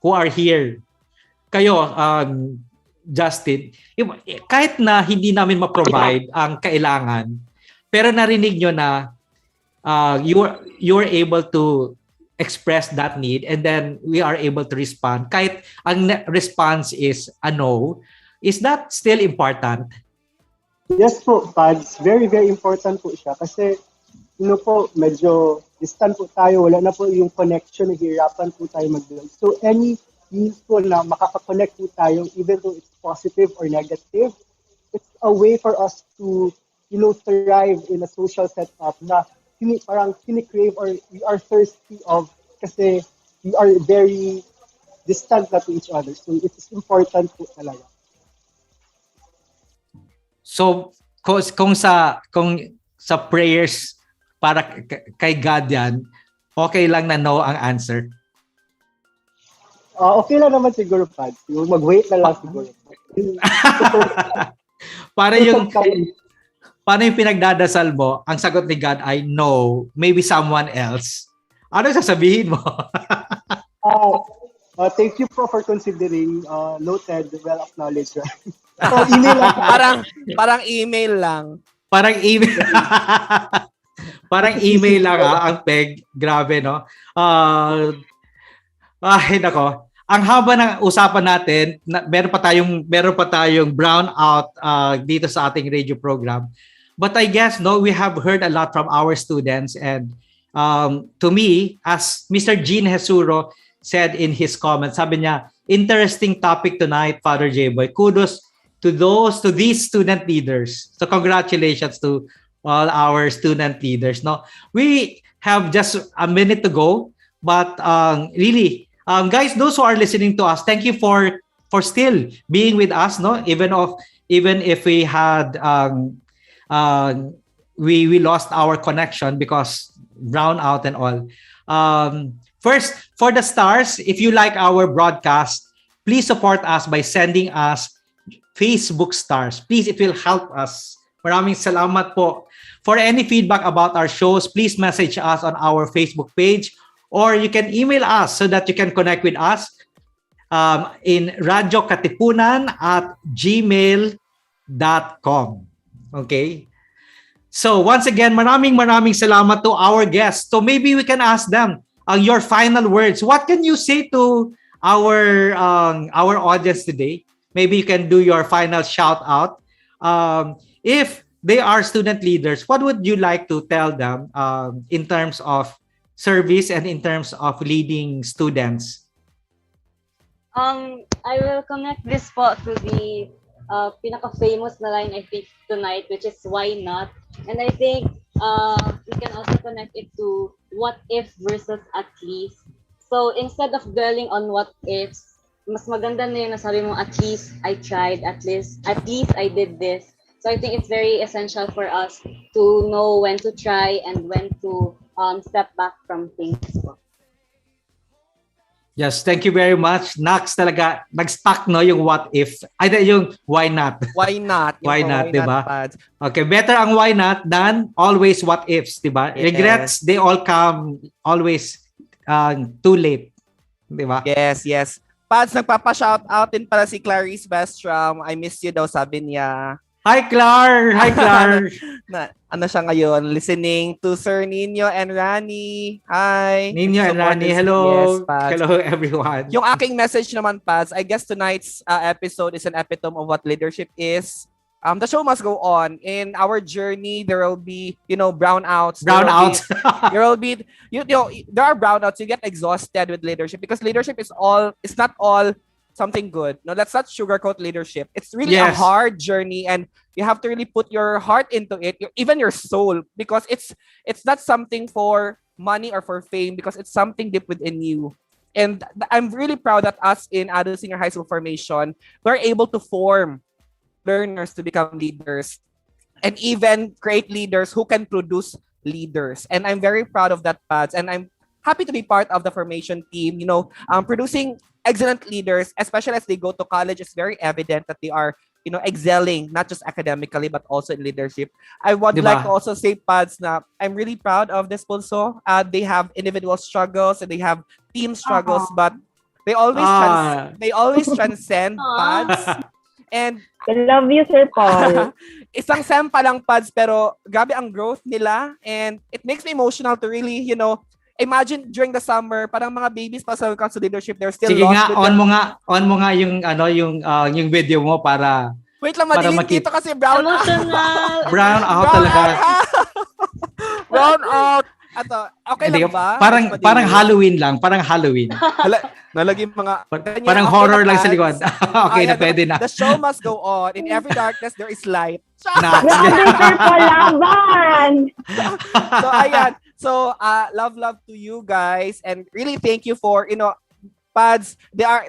who are here? Kayo, Justin, kahit na hindi namin ma-provide ang kailangan, pero narinig nyo na you're able to express that need and then we are able to respond. Kahit ang response is a no, is that still important? Yes po, Pads. Very, very important po siya kasi po, medyo distant po tayo, wala na po yung connection, nahihirapan po tayo mag-build. So any means po na makaka-connect po tayo, even though it's positive or negative, it's a way for us to, thrive in a social setup na parang kinikrave or we are thirsty of kasi we are very distant na to each other. So it is important po talaga. So kung sa prayers para kay God yan, okay lang na no ang answer? Okay lang naman siguro, Pat. Mag-wait na lang siguro. Para yung pinagdadasal mo, ang sagot ni God ay no, maybe someone else. Ano sasabihin mo? Thank you for considering. Noted, well acknowledged. Email lang. Parang email lang. Parang email. Parang email lang ang peg. Grabe, no? Ay, nako. Ang haba ng usapan natin, meron pa tayong brownout dito sa ating radio program. But I guess no, we have heard a lot from our students, and to me, as Mr. Jean Jesuro said in his comments, sabi niya, interesting topic tonight, Father JBoy. Kudos to these student leaders. So congratulations to all our student leaders. No, we have just a minute to go, but really, guys, those who are listening to us, thank you for still being with us. No, even if we had we lost our connection because brown out and all. First, for the stars, if you like our broadcast, please support us by sending us Facebook stars. Please, it will help us. Maraming salamat po. For any feedback about our shows, please message us on our Facebook page, or you can email us so that you can connect with us in radyo-katipunan@gmail.com. Okay? So once again, maraming salamat to our guests. So maybe we can ask them your final words. What can you say to our audience today? Maybe you can do your final shout out. If they are student leaders, what would you like to tell them in terms of service and in terms of leading students? I will connect this po to the pinaka-famous na line, I think, tonight, which is why not? And I think we can also connect it to what if versus at least. So instead of dwelling on what ifs, mas maganda na yung nasabi mo, at least I tried, at least I did this. So I think it's very essential for us to know when to try and when to step back from things. Yes, thank you very much. Nax talaga, nag-stuck no yung what if. Ay, yung why not. Why not? Why not, di ba? Pads. Okay, better ang why not than always what ifs, di ba? Yes. Regrets, they all come always too late. Di ba? Yes. Pads, nagpapa-shout out din pala si Clarice Bestrom. I miss you daw, sabi niya. Hi, Clar! Ano siya ngayon? Listening to Sir Nino and Rani. Hi! Nino and Rani, hello! Yes, Pads. Hello, everyone. Yung aking message naman, Pads, I guess tonight's episode is an epitome of what leadership is. The show must go on. In our journey, there will be, brownouts. There will be, there are brownouts. You get exhausted with leadership because leadership is not all something good. No, let's not sugarcoat leadership. It's really a hard journey, and you have to really put your heart into it, even your soul, because it's not something for money or for fame, because it's something deep within you. And I'm really proud that us in Adult Senior High School formation, we're able to form learners to become leaders, and even create leaders who can produce leaders. And I'm very proud of that, Pads, and I'm happy to be part of the formation team. Producing excellent leaders, especially as they go to college. It's very evident that they are, excelling, not just academically, but also in leadership. I would like to also say, Pads, na I'm really proud of this also. They have individual struggles and they have team struggles, but they always transcend, Pads. And I love you, Sir Paul. Isang SEM pa lang, Pads, pero grabe ang growth nila, and it makes me emotional to really, imagine during the summer, parang mga babies pa sa comes to leadership, they're still Sige lost. nga, on mo nga yung video mo para wait lang, madilim dito kasi brown out. Brown out talaga. Brown out. Ato, okay lang ba? Parang Halloween lang, parang Halloween. Nalaging mga parang horror lang sa likod. Okay, na pwede na. The show must go on. In every darkness there is light. So ayan. So love to you guys, and really thank you for Pads. They are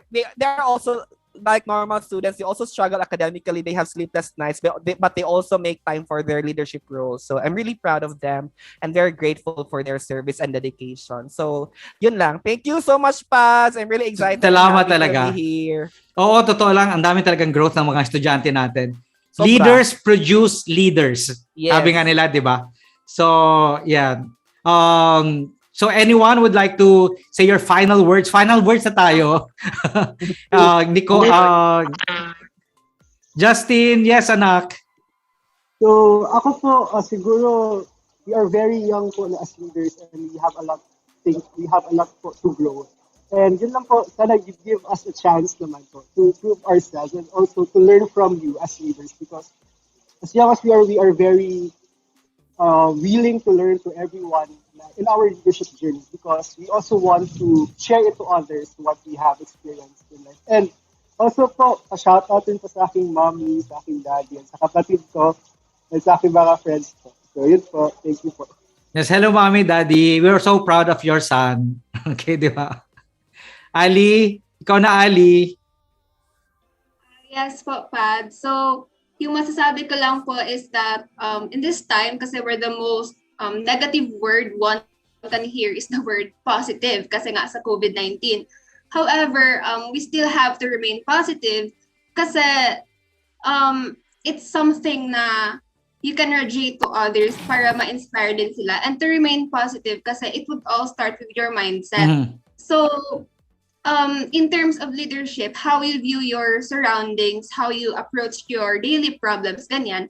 also like normal students. They also struggle academically. They have sleepless nights, but they also make time for their leadership roles. So I'm really proud of them and very grateful for their service and dedication. So yun lang. Thank you so much, Pads. I'm really excited. Salamat talaga. To be here. Oo, totoo lang. Ang dami talagang growth ng mga estudyante natin. Sobra. Leaders produce leaders. Yes. Sabi nga nila, di ba? So, yeah. So anyone would like to say your final words? Final words na tayo. Nicole, Justin, yes, anak. So ako po, siguro we are very young po as leaders, and we have a lot po to grow. And yun lang po, sana you give us a chance naman po to prove ourselves and also to learn from you as leaders, because as young as we are very willing to learn to everyone in our leadership journey because we also want to share it to others what we have experienced in life. And also po, pa-shoutout din po sa aking mommy, sa aking daddy, at sa kapatid ko, at sa aking mga friends po. So yun po, thank you po. Yes, hello mommy, daddy. We're so proud of your son. Okay, di ba? Ali, ikaw na Ali. Yes po, Pad. So, yung masasabi ko lang po is that in this time, kasi we're the most negative word one can hear is the word positive kasi nga sa COVID-19. However, we still have to remain positive kasi it's something na you can radiate to others para ma-inspire din sila and to remain positive kasi it would all start with your mindset. Mm-hmm. So, in terms of leadership, how you view your surroundings, how you approach your daily problems, ganyan,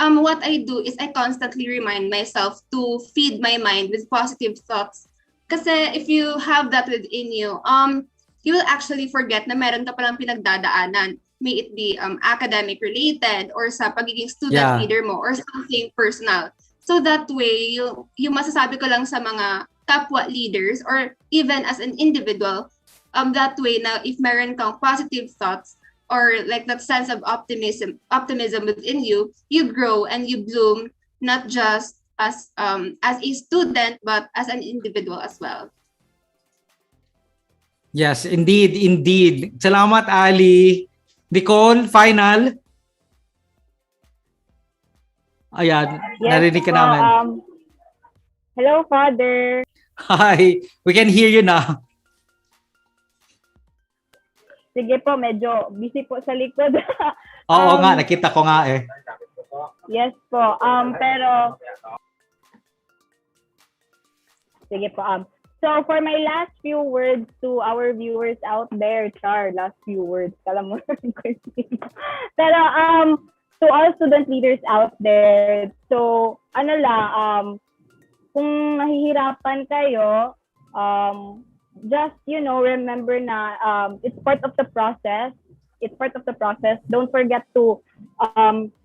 what I do is I constantly remind myself to feed my mind with positive thoughts. Kasi if you have that within you, you will actually forget na meron ka palang pinagdadaanan. May it be academic related or sa pagiging student leader mo or something personal. So that way, yung masasabi ko lang sa mga kapwa leaders or even as an individual, that way na if meron kang positive thoughts or like that sense of optimism within you, you grow and you bloom not just as a student but as an individual as well. Yes, indeed. Salamat Ali. Nicole, final. Ayan, yes, narinig ka namin. Hello, Father. Hi, we can hear you now. Sige po, medyo busy po sa likod. Oo nga, nakita ko nga eh. Yes po, pero... Sige po, So, for my last few words to our viewers out there, last few words. Kala mo Pero, to all student leaders out there, so, kung nahihirapan kayo, just, remember na it's part of the process. Don't forget to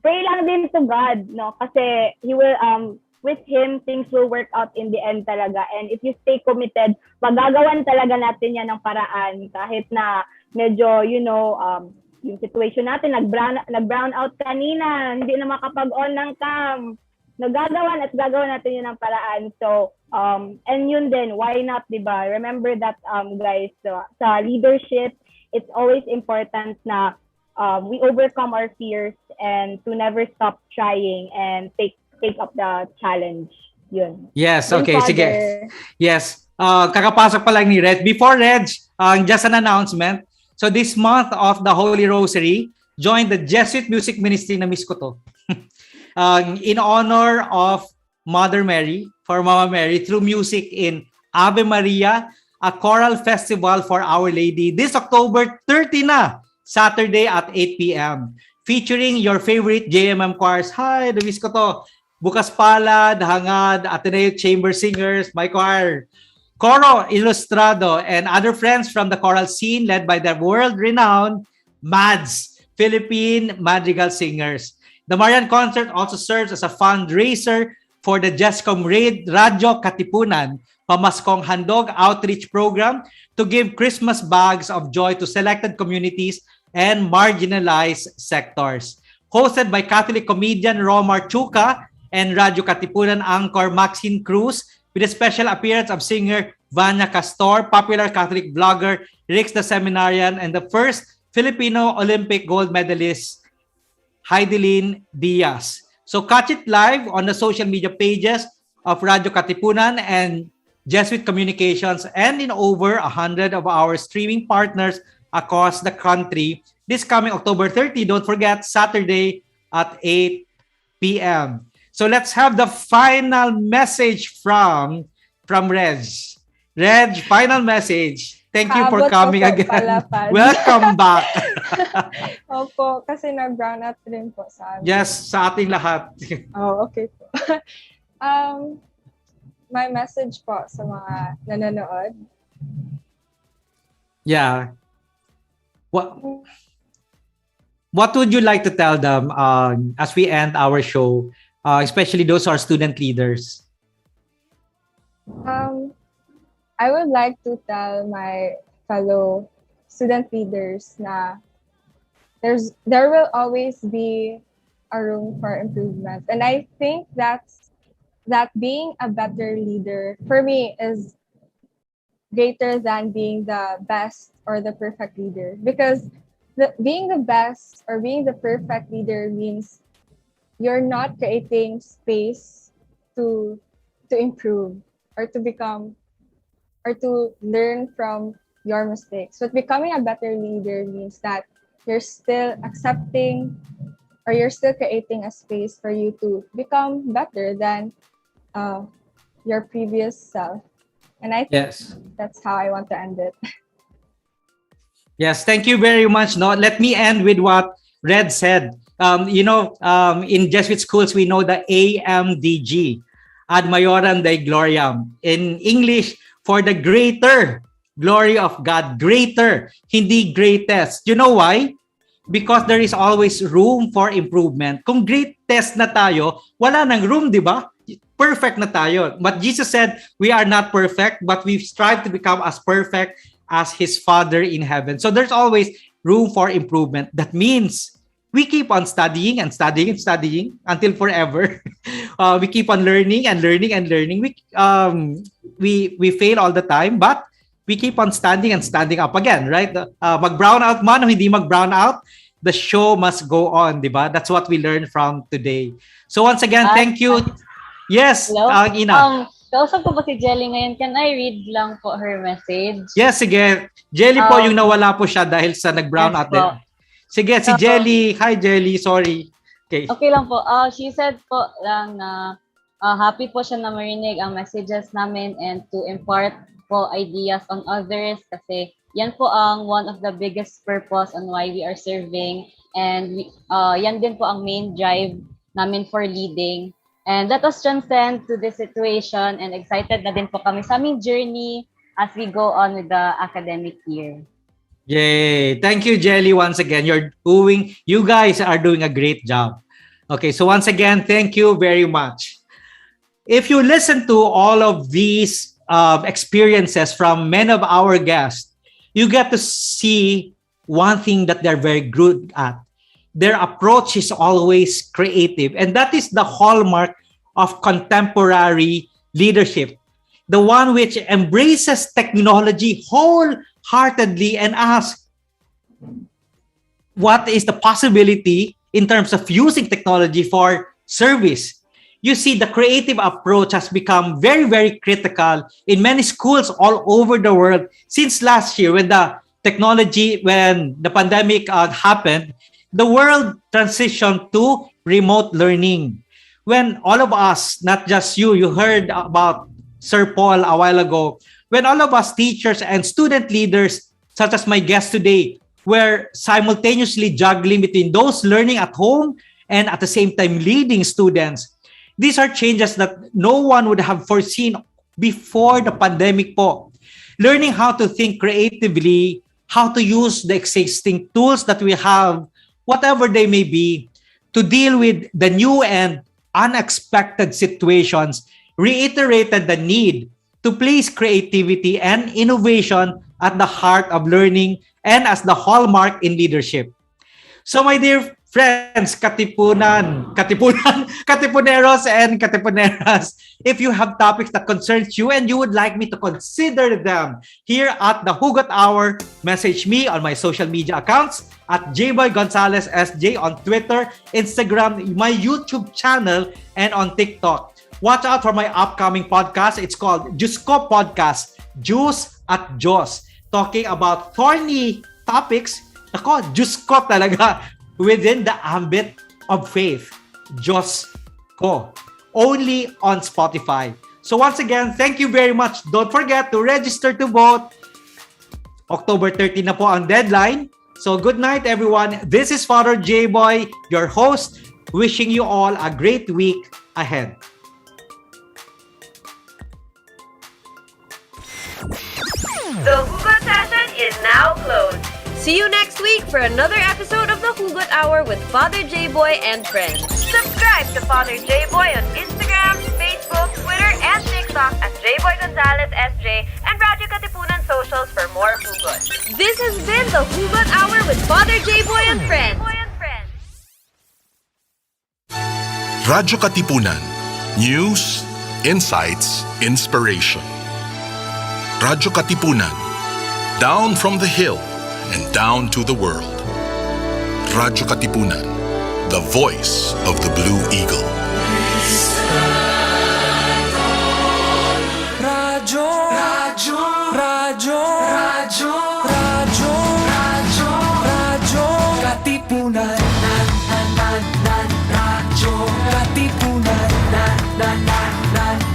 pray lang din to God, no? Kasi He will... with Him, things will work out in the end talaga. And if you stay committed, magagawan talaga natin yan ng paraan. Kahit na medyo, yung situation natin, nag-brown out kanina, hindi na makapag-on ng cam. Nagagawan natin yun ng paraan. So, and yun din, why not, diba? Remember that, guys, sa leadership, it's always important na we overcome our fears and to never stop trying and take up the challenge. Yun. Yes, okay, sige. Yes. Kakapasok pa lang ni Reg. Before Reg, just an announcement. So this month of the Holy Rosary, join the Jesuit Music Ministry na miss ko to. In honor of Mother Mary, for Mama Mary, through music in Ave Maria, a choral festival for Our Lady. This October 30 na, Saturday at 8 p.m. Featuring your favorite JMM choirs. Hi, na-miss ko to. Bukas Palad, Hangad, Ateneo Chamber Singers, my choir, Coro Ilustrado, and other friends from the choral scene led by the world-renowned MADS, Philippine Madrigal Singers. The Marian concert also serves as a fundraiser for the jescom radyo-katipunan, pamaskong handog outreach program to give Christmas bags of joy to selected communities and marginalized sectors. Hosted by Catholic comedian Romar Chuka and radyo-katipunan anchor Maxine Cruz, with a special appearance of singer Vanya Castor, popular Catholic blogger Rix the Seminarian, and the first Filipino Olympic gold medalist Heidelin Diaz. So catch it live on the social media pages of Radyo Katipunan and Jesuit Communications and in over 100 of our streaming partners across the country. This coming October 30, don't forget, Saturday at 8 p.m. So let's have the final message from Reg. Reg, final message. Thank you for coming again. Welcome back. Opo, kasi nag-brown out rin po sa amin. Yes, sa ating lahat. Oh, okay po. My message po sa mga nanonood. Yeah. What would you like to tell them as we end our show? especially those who are student leaders? I would like to tell my fellow student leaders na there will always be a room for improvement. And I think that being a better leader for me is greater than being the best or the perfect leader, because being the best or being the perfect leader means you're not creating space to improve or to become or to learn from your mistakes. But becoming a better leader means that you're still accepting or you're still creating a space for you to become better than your previous self. And I think that's how I want to end it. Yes, thank you very much. No, let me end with what Red said. In Jesuit schools, we know the AMDG, Ad Majorem Dei Gloriam. In English, for the greater glory of God. Greater, hindi greatest. You know why? Because there is always room for improvement. Kung greatest na tayo, wala nang room, di ba? Perfect na tayo. But Jesus said, we are not perfect, but we strive to become as perfect as His Father in heaven. So there's always room for improvement. That means we keep on studying and studying and studying until forever. We keep on learning and learning and learning. We fail all the time, but we keep on standing and standing up again, right? Mag-brown out man o hindi mag-brown out, the show must go on, di ba? That's what we learned from today. So once again, thank you. Yes, hello? Ina. Kausap ko ba si Jelly ngayon? Can I read lang po her message? Yes, sige. Jelly po yung nawala po siya dahil sa nag-brown out din. Sige, si Jelly. Hi, Jelly. Sorry. Okay lang po. She said po lang na happy po siya na marinig ang messages namin and to impart po ideas on others kasi yan po ang one of the biggest purpose on why we are serving, and yan din po ang main drive namin for leading. And let us transcend to this situation, and excited na din po kami sa aming journey as we go on with the academic year. Yay! Thank you, Jelly, once again. You guys are doing a great job. Okay, so once again, thank you very much. If you listen to all of these experiences from many of our guests, you get to see one thing that they're very good at. Their approach is always creative, and that is the hallmark of contemporary leadership. The one which embraces technology wholeheartedly and asks, what is the possibility in terms of using technology for service? You see, the creative approach has become very, very critical in many schools all over the world since last year when the pandemic happened. The world transitioned to remote learning. When all of us, not just you heard about Sir Paul a while ago, when all of us teachers and student leaders, such as my guest today, were simultaneously juggling between those learning at home and at the same time leading students. These are changes that no one would have foreseen before the pandemic po. Learning how to think creatively, how to use the existing tools that we have, whatever they may be, to deal with the new and unexpected situations, reiterated the need to place creativity and innovation at the heart of learning and as the hallmark in leadership. So my dear friends, Katipuneros and Katipuneras, if you have topics that concerns you and you would like me to consider them here at the Hugot Hour, message me on my social media accounts at JBoy Gonzales SJ on Twitter, Instagram, my YouTube channel, and on TikTok. Watch out for my upcoming podcast. It's called Jescom Podcast, Juice at Jos, talking about thorny topics. Ako, Jescom talaga, within the ambit of faith. Diyos ko. Only on Spotify. So once again, thank you very much. Don't forget to register to vote. October 13 na po ang deadline. So good night, everyone. This is Father JBoy, your host, wishing you all a great week ahead. The Hugot session is now closed. See you next week for another episode of the Hugot Hour with Father JBoy and friends. Subscribe to Father JBoy on Instagram, Facebook, Twitter, and TikTok at JBoy Gonzales SJ and radyo-katipunan socials for more Hugot. This has been the Hugot Hour with Father JBoy and friends. Radyo Katipunan. News, insights, inspiration. Radyo Katipunan. Down from the hill and down to the world. Radyo Katipunan. The voice of the Blue Eagle. Radyo, radyo, radyo, radyo, radyo, radyo, radyo, katipunan. Radyo, katipunan.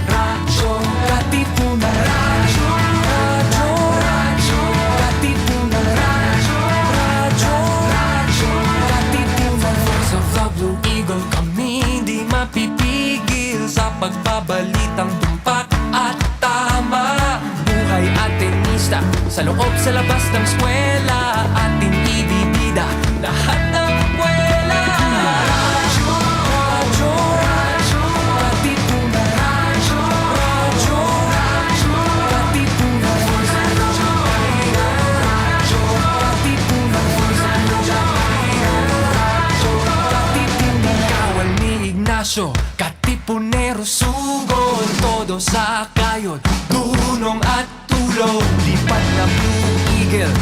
Radyo, katipunan. Radyo, radyo, radyo, katipunan. Radyo, radyo, radyo, katipunan. Voice of the Blue Eagle, kami di mapipigil sa pagbabalitang tumpak at tama. Buhay Atenista, sa loob sa labas ng eskwela, ating ibibida lahat ng kwela. Radyo, radyo, radyo, katipunan. Radyo, radyo, radyo, katipunan. Radyo, katipunan. Radyo, katipunan. Kawal ni Ignacio, katipunero, sugod, todo sa kayod, tulong at tulong, lipat na Blue Eagle.